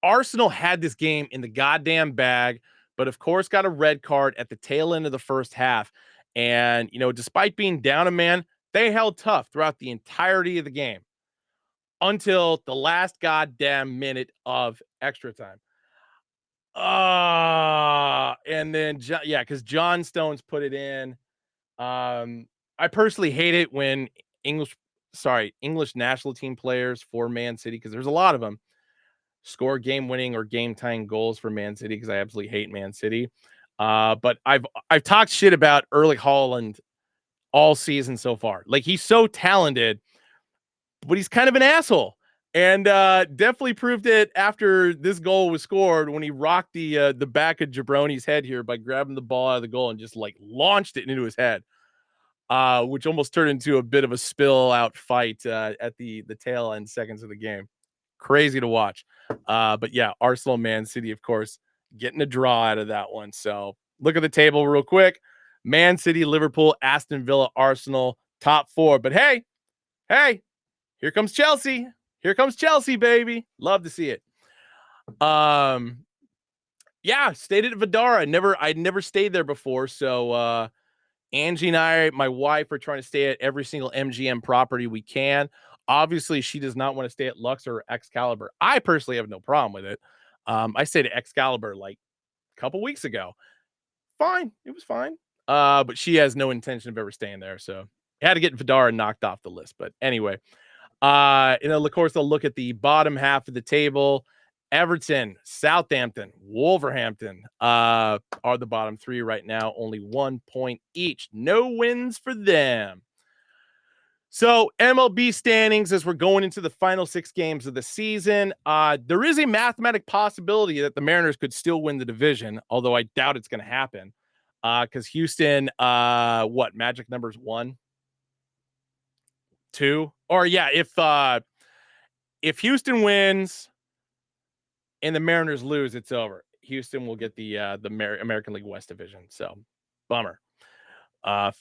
Arsenal had this game in the goddamn bag, but of course got a red card at the tail end of the first half. And, despite being down a man, they held tough throughout the entirety of the game until the last goddamn minute of extra time. And then, because John Stones put it in. I personally hate it when English national team players for Man City, because there's a lot of them, score game-winning or game-tying goals for Man City, because I absolutely hate Man City. But I've talked shit about Erling Haaland all season so far. Like, he's so talented, but he's kind of an asshole. And definitely proved it after this goal was scored when he rocked the back of Jabroni's head here by grabbing the ball out of the goal and just like launched it into his head, which almost turned into a bit of a spill-out fight at the tail end seconds of the game. Crazy to watch. But yeah, Arsenal, Man City, of course, getting a draw out of that one. So look at the table real quick. Man City, Liverpool, Aston Villa, Arsenal, top 4. But hey, here comes Chelsea. Here comes Chelsea, baby. Love to see it. Yeah, stayed at Vidara. I'd never stayed there before. So Angie and I, my wife, are trying to stay at every single MGM property we can. Obviously, she does not want to stay at Luxor or Excalibur. I personally have no problem with it. I stayed at Excalibur like a couple weeks ago. Fine. It was fine. But she has no intention of ever staying there. So I had to get Vidara knocked off the list. But anyway, And of course, they'll look at the bottom half of the table. Everton, Southampton, Wolverhampton are the bottom three right now. Only 1 point each. No wins for them. So MLB standings as we're going into the final 6 games of the season. There is a mathematic possibility that the Mariners could still win the division, although I doubt it's going to happen. Because Houston, magic numbers 1, 2, or yeah, if Houston wins and the Mariners lose, it's over. Houston will get the American League West division. So bummer. 5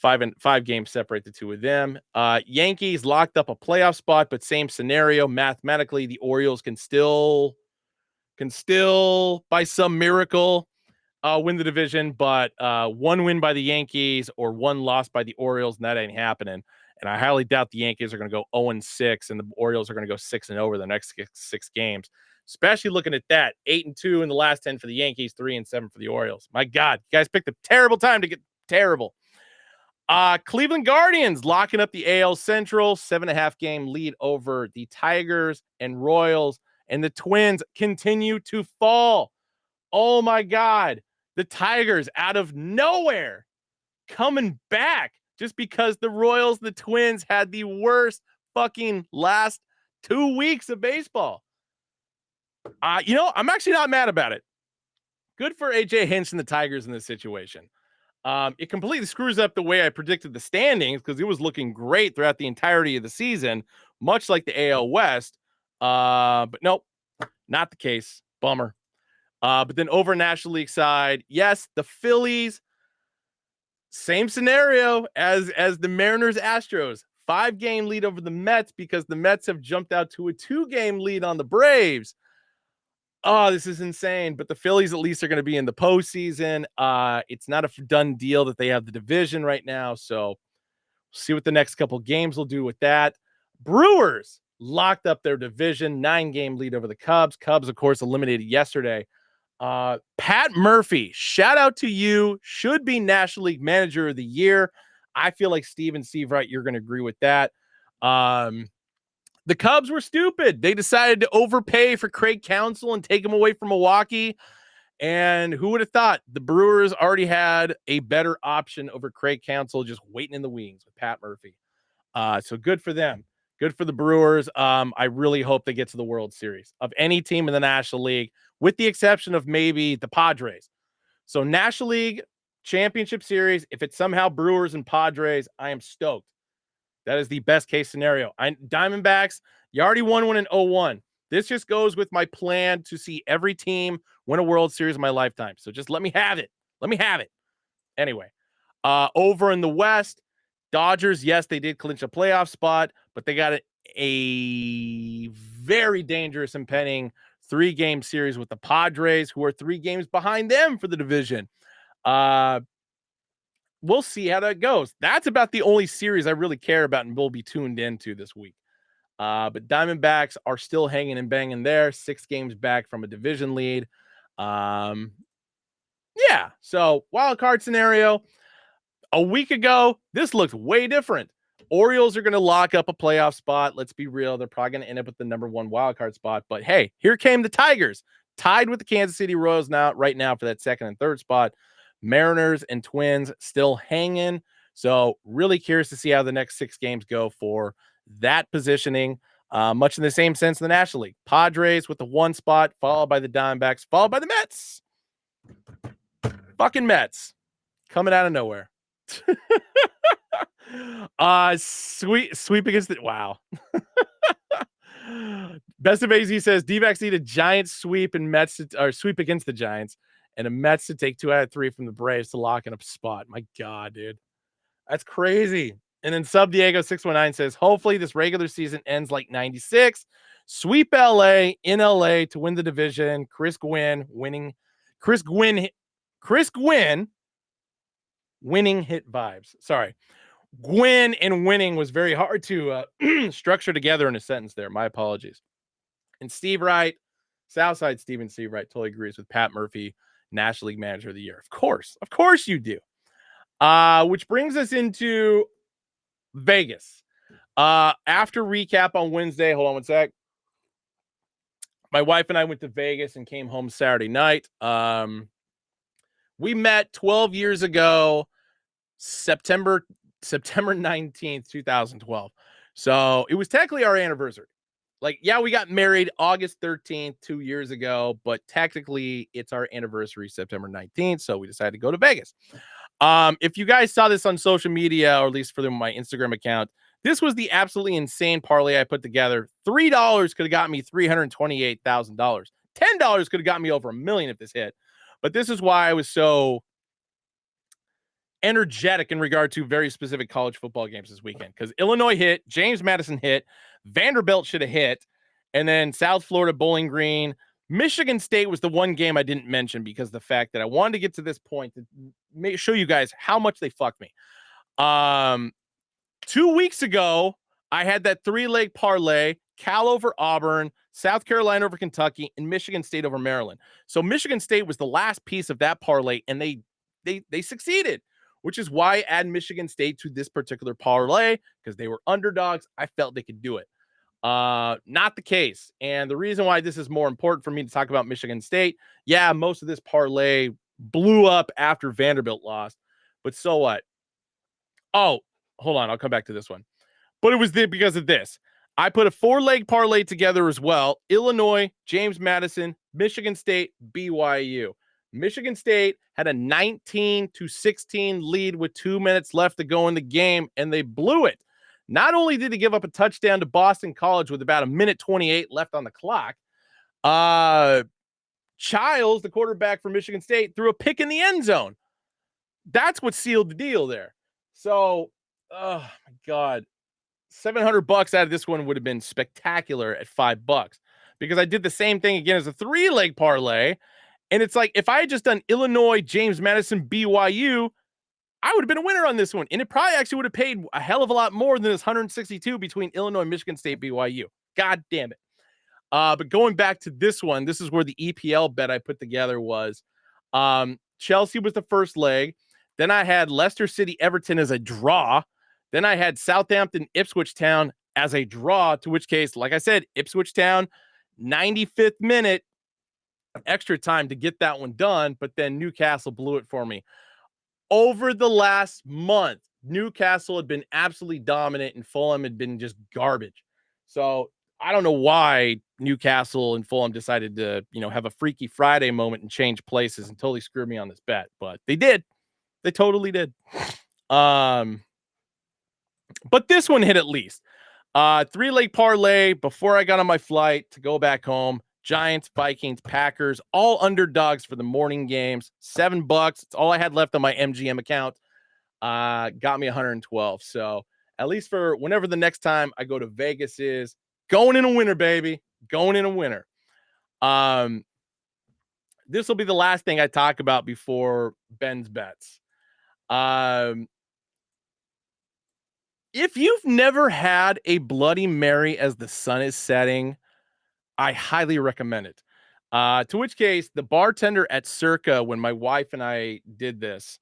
games separate the two of them. Yankees locked up a playoff spot, but same scenario. Mathematically, the Orioles can still by some miracle win the division, but 1 win by the Yankees or 1 loss by the Orioles, and that ain't happening. And I highly doubt the Yankees are going to go 0-6, and the Orioles are going to go 6-0 over the next 6 games. Especially looking at that, 8-2 in the last 10 for the Yankees, 3-7 for the Orioles. My God, you guys picked a terrible time to get terrible. Cleveland Guardians locking up the AL Central, 7.5 game lead over the Tigers and Royals, and the Twins continue to fall. Oh my God, the Tigers out of nowhere coming back just because the Royals, the Twins had the worst fucking last 2 weeks of baseball. I'm actually not mad about it. Good for AJ Hinch and the Tigers in this situation. It completely screws up the way I predicted the standings because it was looking great throughout the entirety of the season, much like the AL West. But nope, not the case. Bummer. But then over National League side, yes, the Phillies, same scenario as the Mariners Astros. 5 game lead over the Mets because the Mets have jumped out to a 2 game lead on the Braves. Oh, this is insane. But the Phillies at least are going to be in the postseason. It's not a done deal that they have the division right now. So we'll see what the next couple games will do with that. Brewers locked up their division, 9 game lead over the Cubs. Cubs, of course, eliminated yesterday. Pat Murphy, shout out to you. Should be National League Manager of the Year. I feel like Steve Wright, you're going to agree with that. The Cubs were stupid. They decided to overpay for Craig Counsell and take him away from Milwaukee. And who would have thought the Brewers already had a better option over Craig Counsell just waiting in the wings with Pat Murphy. So good for them. Good for the Brewers. I really hope they get to the World Series of any team in the National League, with the exception of maybe the Padres. So National League Championship Series, if it's somehow Brewers and Padres, I am stoked. That is the best case scenario. Diamondbacks, you already won one in 01. This just goes with my plan to see every team win a World Series in my lifetime. So just let me have it. Let me have it. Anyway, over in the West, Dodgers, yes, they did clinch a playoff spot, but they got a very dangerous impending 3 game series with the Padres, who are 3 games behind them for the division. We'll see how that goes. That's about the only series I really care about and will be tuned into this week. But Diamondbacks are still hanging and banging there, 6 games back from a division lead. Yeah, so wild card scenario. A week ago, this looked way different. Orioles are going to lock up a playoff spot. Let's be real. They're probably going to end up with the number 1 wild card spot. But hey, here came the Tigers, tied with the Kansas City Royals right now for that 2nd and 3rd spot. Mariners and Twins still hanging. So really curious to see how the next 6 games go for that positioning. Much in the same sense in the National League. Padres with the 1 spot, followed by the Diamondbacks, followed by the Mets. Fucking Mets. Coming out of nowhere. Sweep against the wow. Best of AZ says D-backs need a giant sweep and Mets or sweep against the Giants and a Mets to take 2 out of 3 from the Braves to lock in a spot. My God, dude. That's crazy. And then Sub Diego 619 says, hopefully this regular season ends like 96. Sweep LA in LA to win the division. Chris Gwynn winning hit vibes. Sorry. Gwynn and winning was very hard to structure together in a sentence there. My apologies. And Steve Wright, Southside Steve Wright totally agrees with Pat Murphy, National League Manager of the Year. Of course you do. Which brings us into Vegas. After recap on Wednesday, hold on one sec. My wife and I went to Vegas and came home Saturday night. We met 12 years ago, September 19th, 2012. So it was technically our anniversary. Like, yeah, we got married August 13th, 2 years ago, but technically it's our anniversary, September 19th. So we decided to go to Vegas. If you guys saw this on social media, or at least for my Instagram account, this was the absolutely insane parlay I put together. $3 could have got me $328,000. $10 could have got me over $1 million if this hit. But this is why I was so energetic in regard to very specific college football games this weekend, because Illinois hit, James Madison hit, Vanderbilt should have hit, and then South Florida, Bowling Green. Michigan State was the one game I didn't mention because of the fact that I wanted to get to this point to show you guys how much they fucked me. 2 weeks ago, I had that 3-leg parlay, Cal over Auburn, South Carolina over Kentucky, and Michigan State over Maryland. So Michigan State was the last piece of that parlay, and they succeeded, which is why I add Michigan State to this particular parlay, because they were underdogs. I felt they could do it. Not the case. And the reason why this is more important for me to talk about Michigan State, yeah, most of this parlay blew up after Vanderbilt lost, but so what? Oh, hold on. I'll come back to this one. But it was because of this. I put a 4-leg parlay together as well. Illinois, James Madison, Michigan State, BYU. Michigan State had a 19-16 lead with 2 minutes left to go in the game, and they blew it. Not only did they give up a touchdown to Boston College with about 1:28 left on the clock, Childs, the quarterback for Michigan State, threw a pick in the end zone. That's what sealed the deal there. So, oh my God, $700 out of this one would have been spectacular at $5, because I did the same thing again as a 3-leg parlay. And it's like, if I had just done Illinois, James Madison, BYU, I would have been a winner on this one. And it probably actually would have paid a hell of a lot more than this 162 between Illinois, Michigan State, BYU. God damn it. But going back to this one, this is where the EPL bet I put together was. Chelsea was the first leg. Then I had Leicester City, Everton as a draw. Then I had Southampton, Ipswich Town as a draw, to which case, like I said, Ipswich Town, 95th minute, extra time to get that one done, but then Newcastle blew it for me. Over the last month, Newcastle had been absolutely dominant and Fulham had been just garbage. So I don't know why Newcastle and Fulham decided to, have a Freaky Friday moment and change places and totally screw me on this bet, but they did. They totally did. But this one hit at least. 3-leg parlay before I got on my flight to go back home. Giants, Vikings, Packers, all underdogs for the morning games. $7. It's all I had left on my MGM account. Got me 112. So at least for whenever the next time I go to Vegas is, going in a winner, baby. Going in a winner. This will be the last thing I talk about before Ben's bets. If you've never had a Bloody Mary as the sun is setting, I highly recommend it. To which case, the bartender at Circa, when my wife and I did this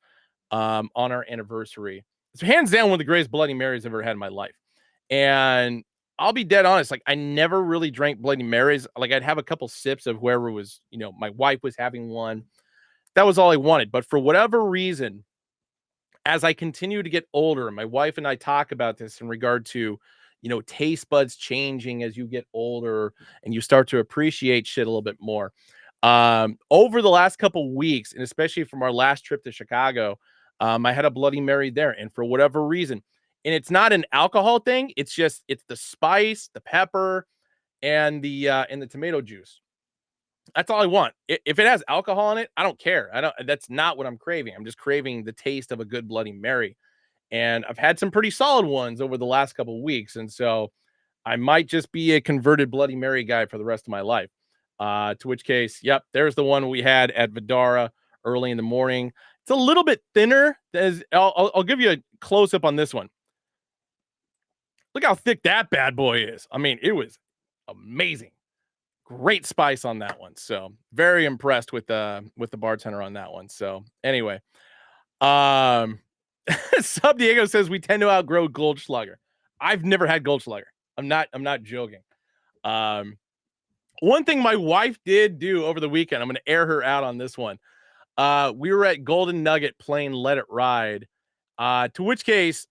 on our anniversary, it's hands down one of the greatest Bloody Marys I've ever had in my life. And I'll be dead honest, like, I never really drank Bloody Marys. Like, I'd have a couple sips of whoever was, my wife was having one. That was all I wanted. But for whatever reason, as I continue to get older, and my wife and I talk about this in regard to, taste buds changing as you get older and you start to appreciate shit a little bit more. Over the last couple weeks, and especially from our last trip to Chicago, I had a Bloody Mary there, and for whatever reason, and it's not an alcohol thing, it's the spice, the pepper, and the tomato juice. That's all I want. If it has alcohol in it, I don't care. That's not what I'm craving. I'm just craving the taste of a good Bloody Mary. And I've had some pretty solid ones over the last couple of weeks. And so I might just be a converted Bloody Mary guy for the rest of my life. To which case, yep, there's the one we had at Vidara early in the morning. It's a little bit thinner. I'll give you a close up on this one. Look how thick that bad boy is. I mean, it was amazing. Great spice on that one. So very impressed with the bartender on that one. So anyway, Sub Diego says we tend to outgrow Goldschlager. I've never had Goldschlager. I'm not joking. Um, One thing my wife did do over the weekend, I'm going to air her out on this one. We were at Golden Nugget playing Let It Ride. To which case,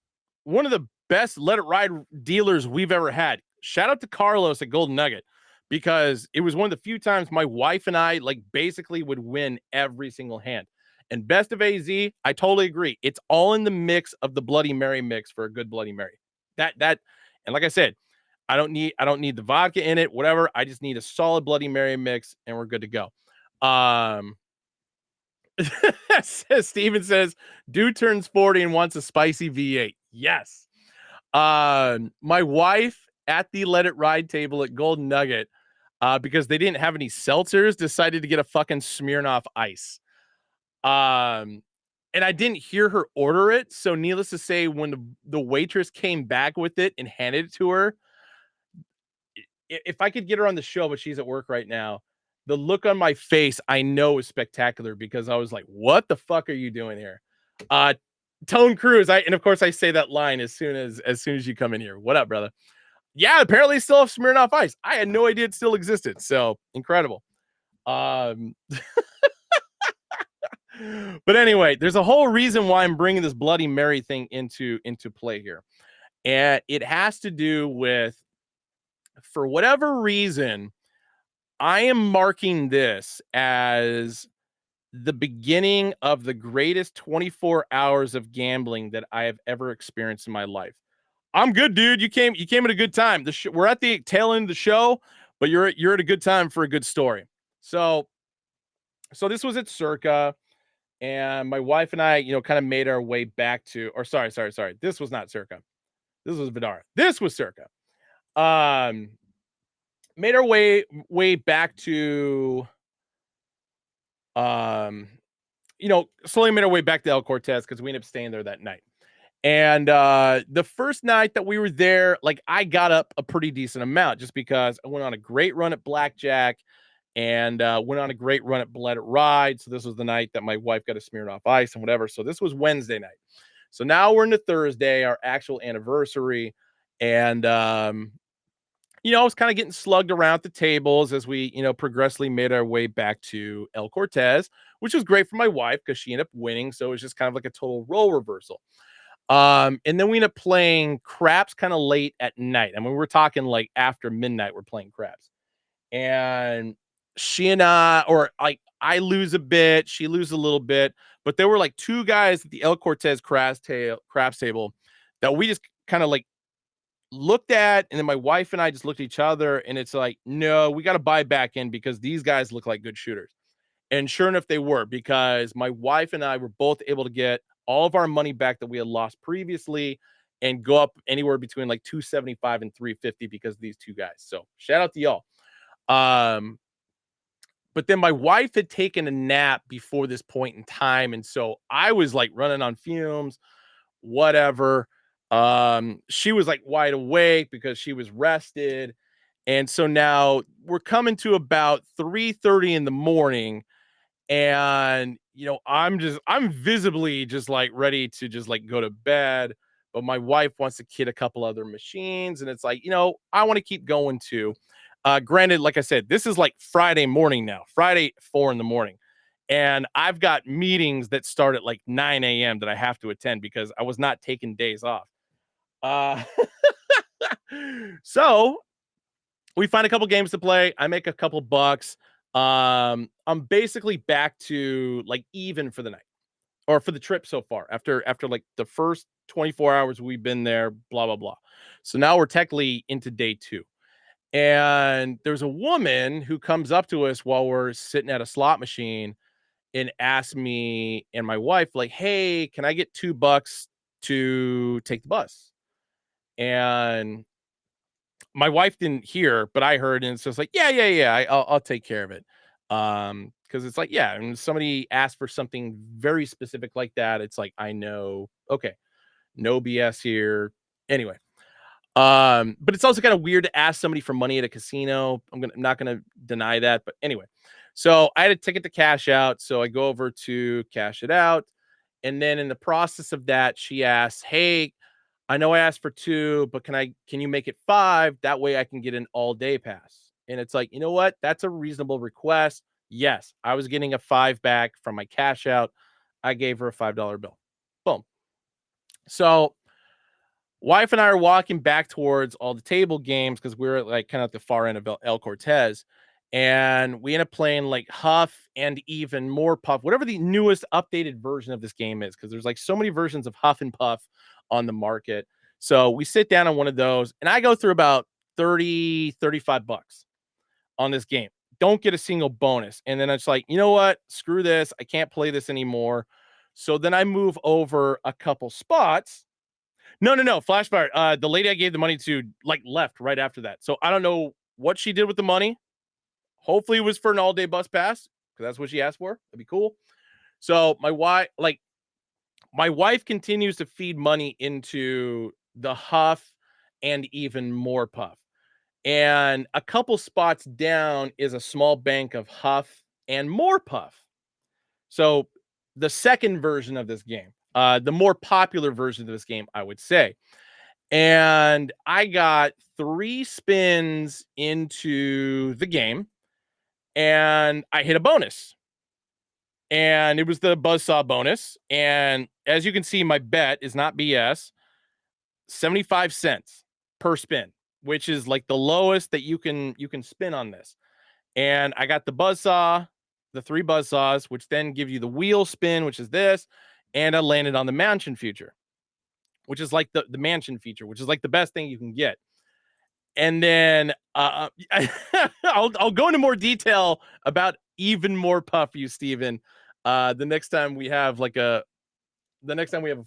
one of the best Let It Ride dealers we've ever had. Shout out to Carlos at Golden Nugget, because it was one of the few times my wife and I like basically would win every single hand. And best of AZ, I totally agree. It's all in the mix of the Bloody Mary mix for a good Bloody Mary. And like I said, I don't need the vodka in it, whatever. I just need a solid Bloody Mary mix and we're good to go. Steven says, dude turns 40 and wants a spicy V8. Yes. My wife at the Let It Ride table at Golden Nugget, because they didn't have any seltzers, decided to get a fucking Smirnoff Ice. And I didn't hear her order it. So needless to say, when the waitress came back with it and handed it to her, if I could get her on the show, but she's at work right now, the look on my face, I know, is spectacular, because I was like, what the fuck are you doing here? Tone Cruz. And of course I say that line as soon as you come in here. What up, brother? Yeah, apparently still have Smirnoff Ice. I had no idea it still existed. So incredible. But anyway, there's a whole reason why I'm bringing this Bloody Mary thing into play here. And it has to do with, for whatever reason, I am marking this as the beginning of the greatest 24 hours of gambling that I have ever experienced in my life. I'm good, dude. You came at a good time. We're at the tail end of the show, but you're at a good time for a good story. So this was at Circa, and my wife and I, kind of made our way back to, or sorry. This was not Circa. This was Vidara. This was Circa. Made our way back to, slowly made our way back to El Cortez, because we ended up staying there that night. And the first night that we were there, like, I got up a pretty decent amount, just because I went on a great run at blackjack and went on a great run at Let It Ride. So this was the night that my wife got a Smirnoff Ice and whatever. So this was Wednesday night. So now we're into Thursday, our actual anniversary. And, I was kind of getting slugged around the tables as we, progressively made our way back to El Cortez, which was great for my wife because she ended up winning. So it was just kind of like a total role reversal. And then we ended up playing craps kind of late at night. I mean, we're talking like after midnight, we're playing craps. And she and I lose a bit, she loses a little bit, but there were like two guys at the El Cortez craps table that we just kind of like looked at, and then my wife and I just looked at each other, and it's like, no, we got to buy back in, because these guys look like good shooters. And sure enough, they were, because my wife and I were both able to get all of our money back that we had lost previously and go up anywhere between like 275 and 350 because of these two guys. So shout out to y'all. But then my wife had taken a nap before this point in time. And so I was like running on fumes, whatever. She was like wide awake because she was rested. And so now we're coming to about 3:30 in the morning. And, I'm visibly just like ready to just like go to bed. But my wife wants to kid a couple other machines. And it's like, I want to keep going too. Granted, like I said, this is like Friday morning now, Friday, 4 in the morning. And I've got meetings that start at like 9 a.m. that I have to attend because I was not taking days off. So we find a couple games to play. I make a couple bucks. I'm basically back to like even for the night or for the trip so far after like the first 24 hours we've been there, blah, blah, blah. So now we're technically into day 2. And there's a woman who comes up to us while we're sitting at a slot machine and asks me and my wife, like, hey, can I get $2 to take the bus? And my wife didn't hear, but I heard, and it's just like, yeah, I'll take care of it. Because it's like, yeah, and somebody asked for something very specific like that, it's like, I know, okay, no BS here. Anyway, but it's also kind of weird to ask somebody for money at a casino. I'm not gonna deny that, but anyway. So I had a ticket to cash out, so I go over to cash it out, and then in the process of that, she asks, "Hey, I know I asked for 2, but can you make it 5? That way I can get an all-day pass. And it's like, you know what? That's a reasonable request. Yes, I was getting a 5 back from my cash out. I gave her a $5 bill. Boom. So wife and I are walking back towards all the table games because we're like kind of at the far end of El Cortez. And we end up playing like Huff and even more Puff, whatever the newest updated version of this game is, because there's like so many versions of Huff and Puff on the market. So we sit down on one of those and I go through about 30, 35 bucks on this game. Don't get a single bonus. And then it's like, you know what? Screw this. I can't play this anymore. So then I move over a couple spots. No. Flashfire. The lady I gave the money to like left right after that. So I don't know what she did with the money. Hopefully it was for an all-day bus pass because that's what she asked for. That'd be cool. So my wife continues to feed money into the Huff and even more Puff. And a couple spots down is a small bank of Huff and more Puff. So the second version of this game, the more popular version of this game, I would say. And I got 3 spins into the game and I hit a bonus. And it was the buzzsaw bonus. And as you can see, my bet is not BS. 75 cents per spin, which is like the lowest that you can spin on this. And I got the buzzsaw, the 3 buzzsaws, which then give you the wheel spin, which is this. And I landed on the mansion feature, which is like the mansion feature, which is like the best thing you can get. And then I'll go into more detail about even more Puff you, Steven, the next time we have a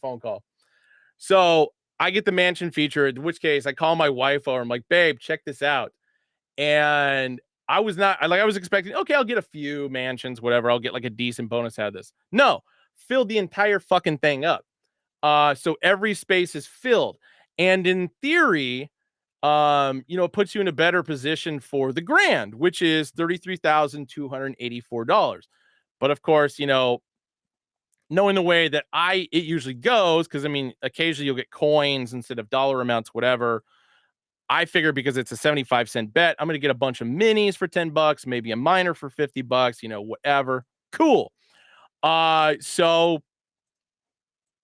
phone call. So I get the mansion feature, in which case I call my wife over. I'm like, babe, check this out. And I was expecting, okay, I'll get a few mansions, whatever. I'll get like a decent bonus out of this. No, filled the entire fucking thing up. So every space is filled. And in theory, it puts you in a better position for the grand, which is $33,284. But of course, knowing the way that it usually goes, because I mean, occasionally you'll get coins instead of dollar amounts, whatever. I figure because it's a 75-cent bet, I'm going to get a bunch of minis for $10, maybe a minor for $50, whatever. Cool. So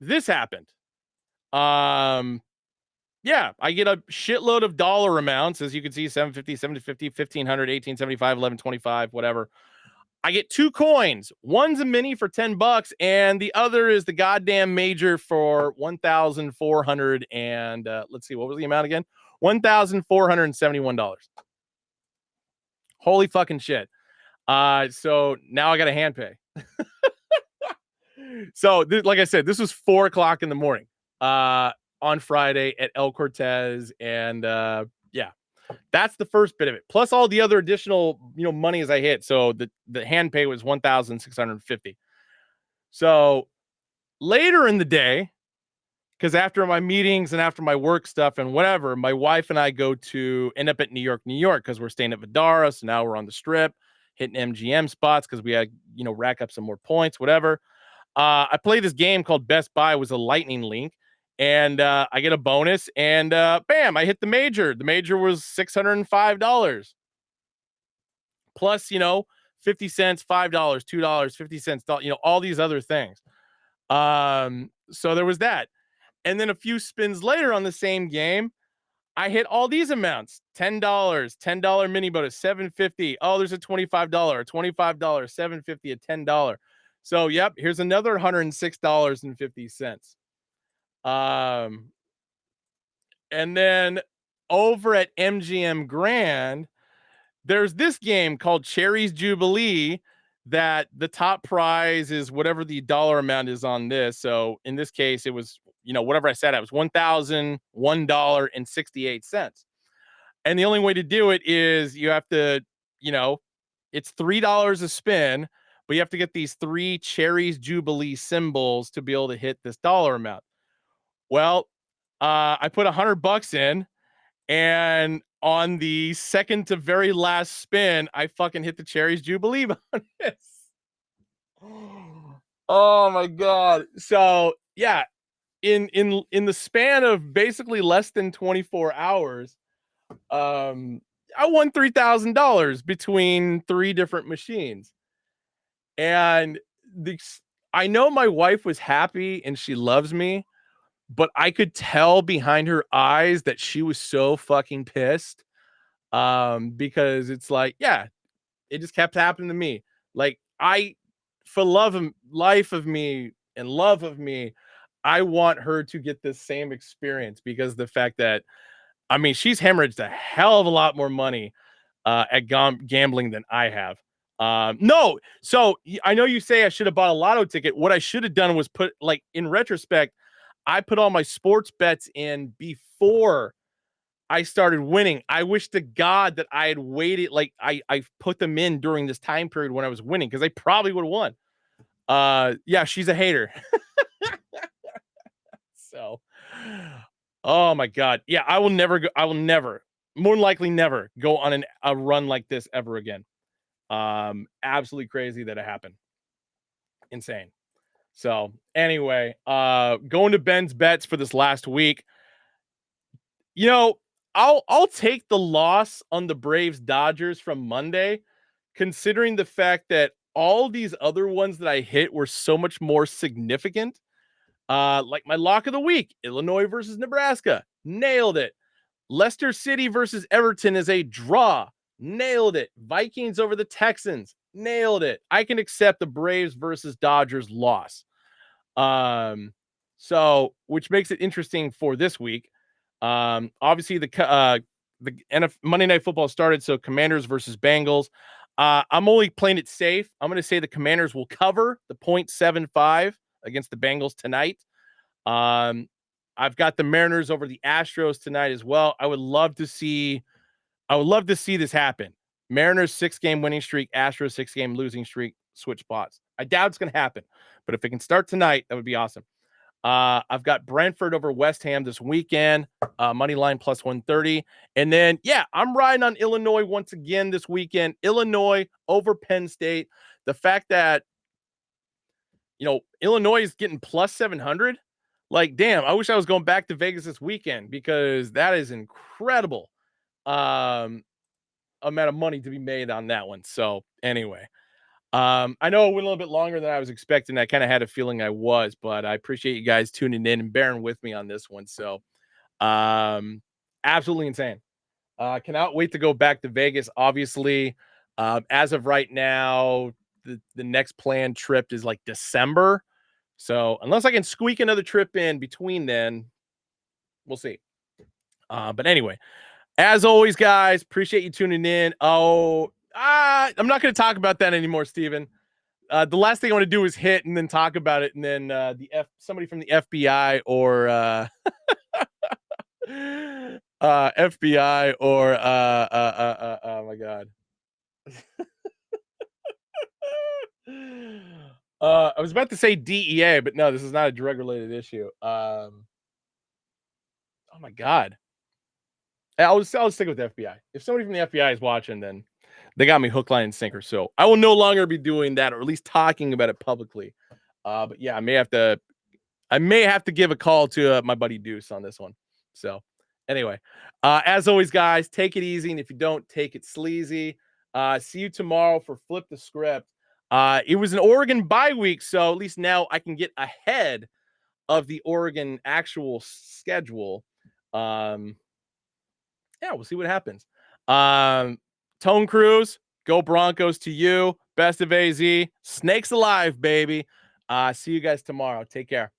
this happened. Yeah, I get a shitload of dollar amounts, as you can see, 750, 750, 1500, 1875, 1125, whatever. I get 2 coins. One's a mini for $10, and the other is the goddamn major for 1,400 and let's see, what was the amount again? $1,471. Holy fucking shit. So now I got a hand pay. So like I said, this was 4:00 in the morning on Friday at El Cortez, and yeah, that's the first bit of it. Plus all the other additional money as I hit. So the hand pay was 1,650. So later in the day, because after my meetings and after my work stuff and whatever, my wife and I end up at New York, because we're staying at Vidara. So now we're on the Strip, hitting MGM spots because we had, rack up some more points, whatever. I played this game called Best Buy. It was a lightning link. And I get a bonus and bam, I hit the major. The major was $605. Plus, 50 cents, $5, $2, 50 cents, all these other things. So there was that. And then a few spins later on the same game, I hit all these amounts. $10 mini bonus, $750. Oh, there's a $25, $25, $750, a $10. So, yep, here's another $106.50. And then over at MGM Grand, there's this game called Cherry's Jubilee that the top prize is whatever the dollar amount is on this. So in this case, it was, whatever I said, it was $1,001.68. And the only way to do it is you have to, it's $3 a spin, but you have to get these 3 Cherry's Jubilee symbols to be able to hit this dollar amount. Well, I put $100 in, and on the second to very last spin, I fucking hit the Cherry's Jubilee bonus. Oh my God. So yeah, in the span of basically less than 24 hours, I won $3,000 between 3 different machines. And I know my wife was happy and she loves me, but I could tell behind her eyes that she was so fucking pissed. Because it's like, yeah, it just kept happening to me. Like for life of me and love of me, I want her to get the same experience because the fact that, I mean, she's hemorrhaged a hell of a lot more money at gambling than I have. No, so I know you say I should have bought a lotto ticket. What I should have done was put, like, in retrospect, I put all my sports bets in before I started winning. I wish to God that I had waited. Like I put them in during this time period when I was winning because I probably would have won. Yeah, she's a hater. So, oh my God. Yeah, I will never go. I will never, more than likely never go on a run like this ever again. Absolutely crazy that it happened. Insane. So anyway, going to Ben's bets for this last week. You know, I'll take the loss on the Braves Dodgers from Monday, considering the fact that all these other ones that I hit were so much more significant. Like my lock of the week, Illinois versus Nebraska, nailed it. Leicester City versus Everton is a draw, nailed it. Vikings over the Texans, nailed it. I can accept the Braves versus Dodgers loss. So which makes it interesting for this week. Obviously the Monday Night Football started, so Commanders versus Bengals. I'm only playing it safe. I'm going to say the Commanders will cover the 0.75 against the Bengals tonight. I've got the Mariners over the Astros tonight as well. I would love to see this happen. Mariners 6-game winning streak, Astros 6-game losing streak, switch spots. I doubt it's going to happen, but if it can start tonight, that would be awesome. I've got Brentford over West Ham this weekend, money line plus 130. And then, yeah, I'm riding on Illinois once again this weekend. Illinois over Penn State. The fact that, Illinois is getting plus 700. Like, damn, I wish I was going back to Vegas this weekend because that is incredible amount of money to be made on that one. So anyway, I know it went a little bit longer than I was expecting. I kind of had a feeling I was, but I appreciate you guys tuning in and bearing with me on this one. So, absolutely insane. Cannot wait to go back to Vegas. Obviously, as of right now, the next planned trip is like December. So unless I can squeak another trip in between then, we'll see. But anyway, as always, guys, appreciate you tuning in. I'm not going to talk about that anymore, Steven. The last thing I want to do is hit and then talk about it, and then somebody from the FBI or FBI or oh my God. I was about to say DEA, but no, this is not a drug-related issue. Oh my God. I'll stick with the FBI. If somebody from the FBI is watching, then they got me hook, line, and sinker. So I will no longer be doing that, or at least talking about it publicly. But yeah, I may have to give a call to my buddy Deuce on this one. So anyway, as always, guys, take it easy, and if you don't, take it sleazy. See you tomorrow for Flip the Script. It was an Oregon bye week, so at least now I can get ahead of the Oregon actual schedule. Yeah, we'll see what happens. Tone Cruz, go Broncos to you. Best of AZ. Snakes alive, baby. See you guys tomorrow. Take care.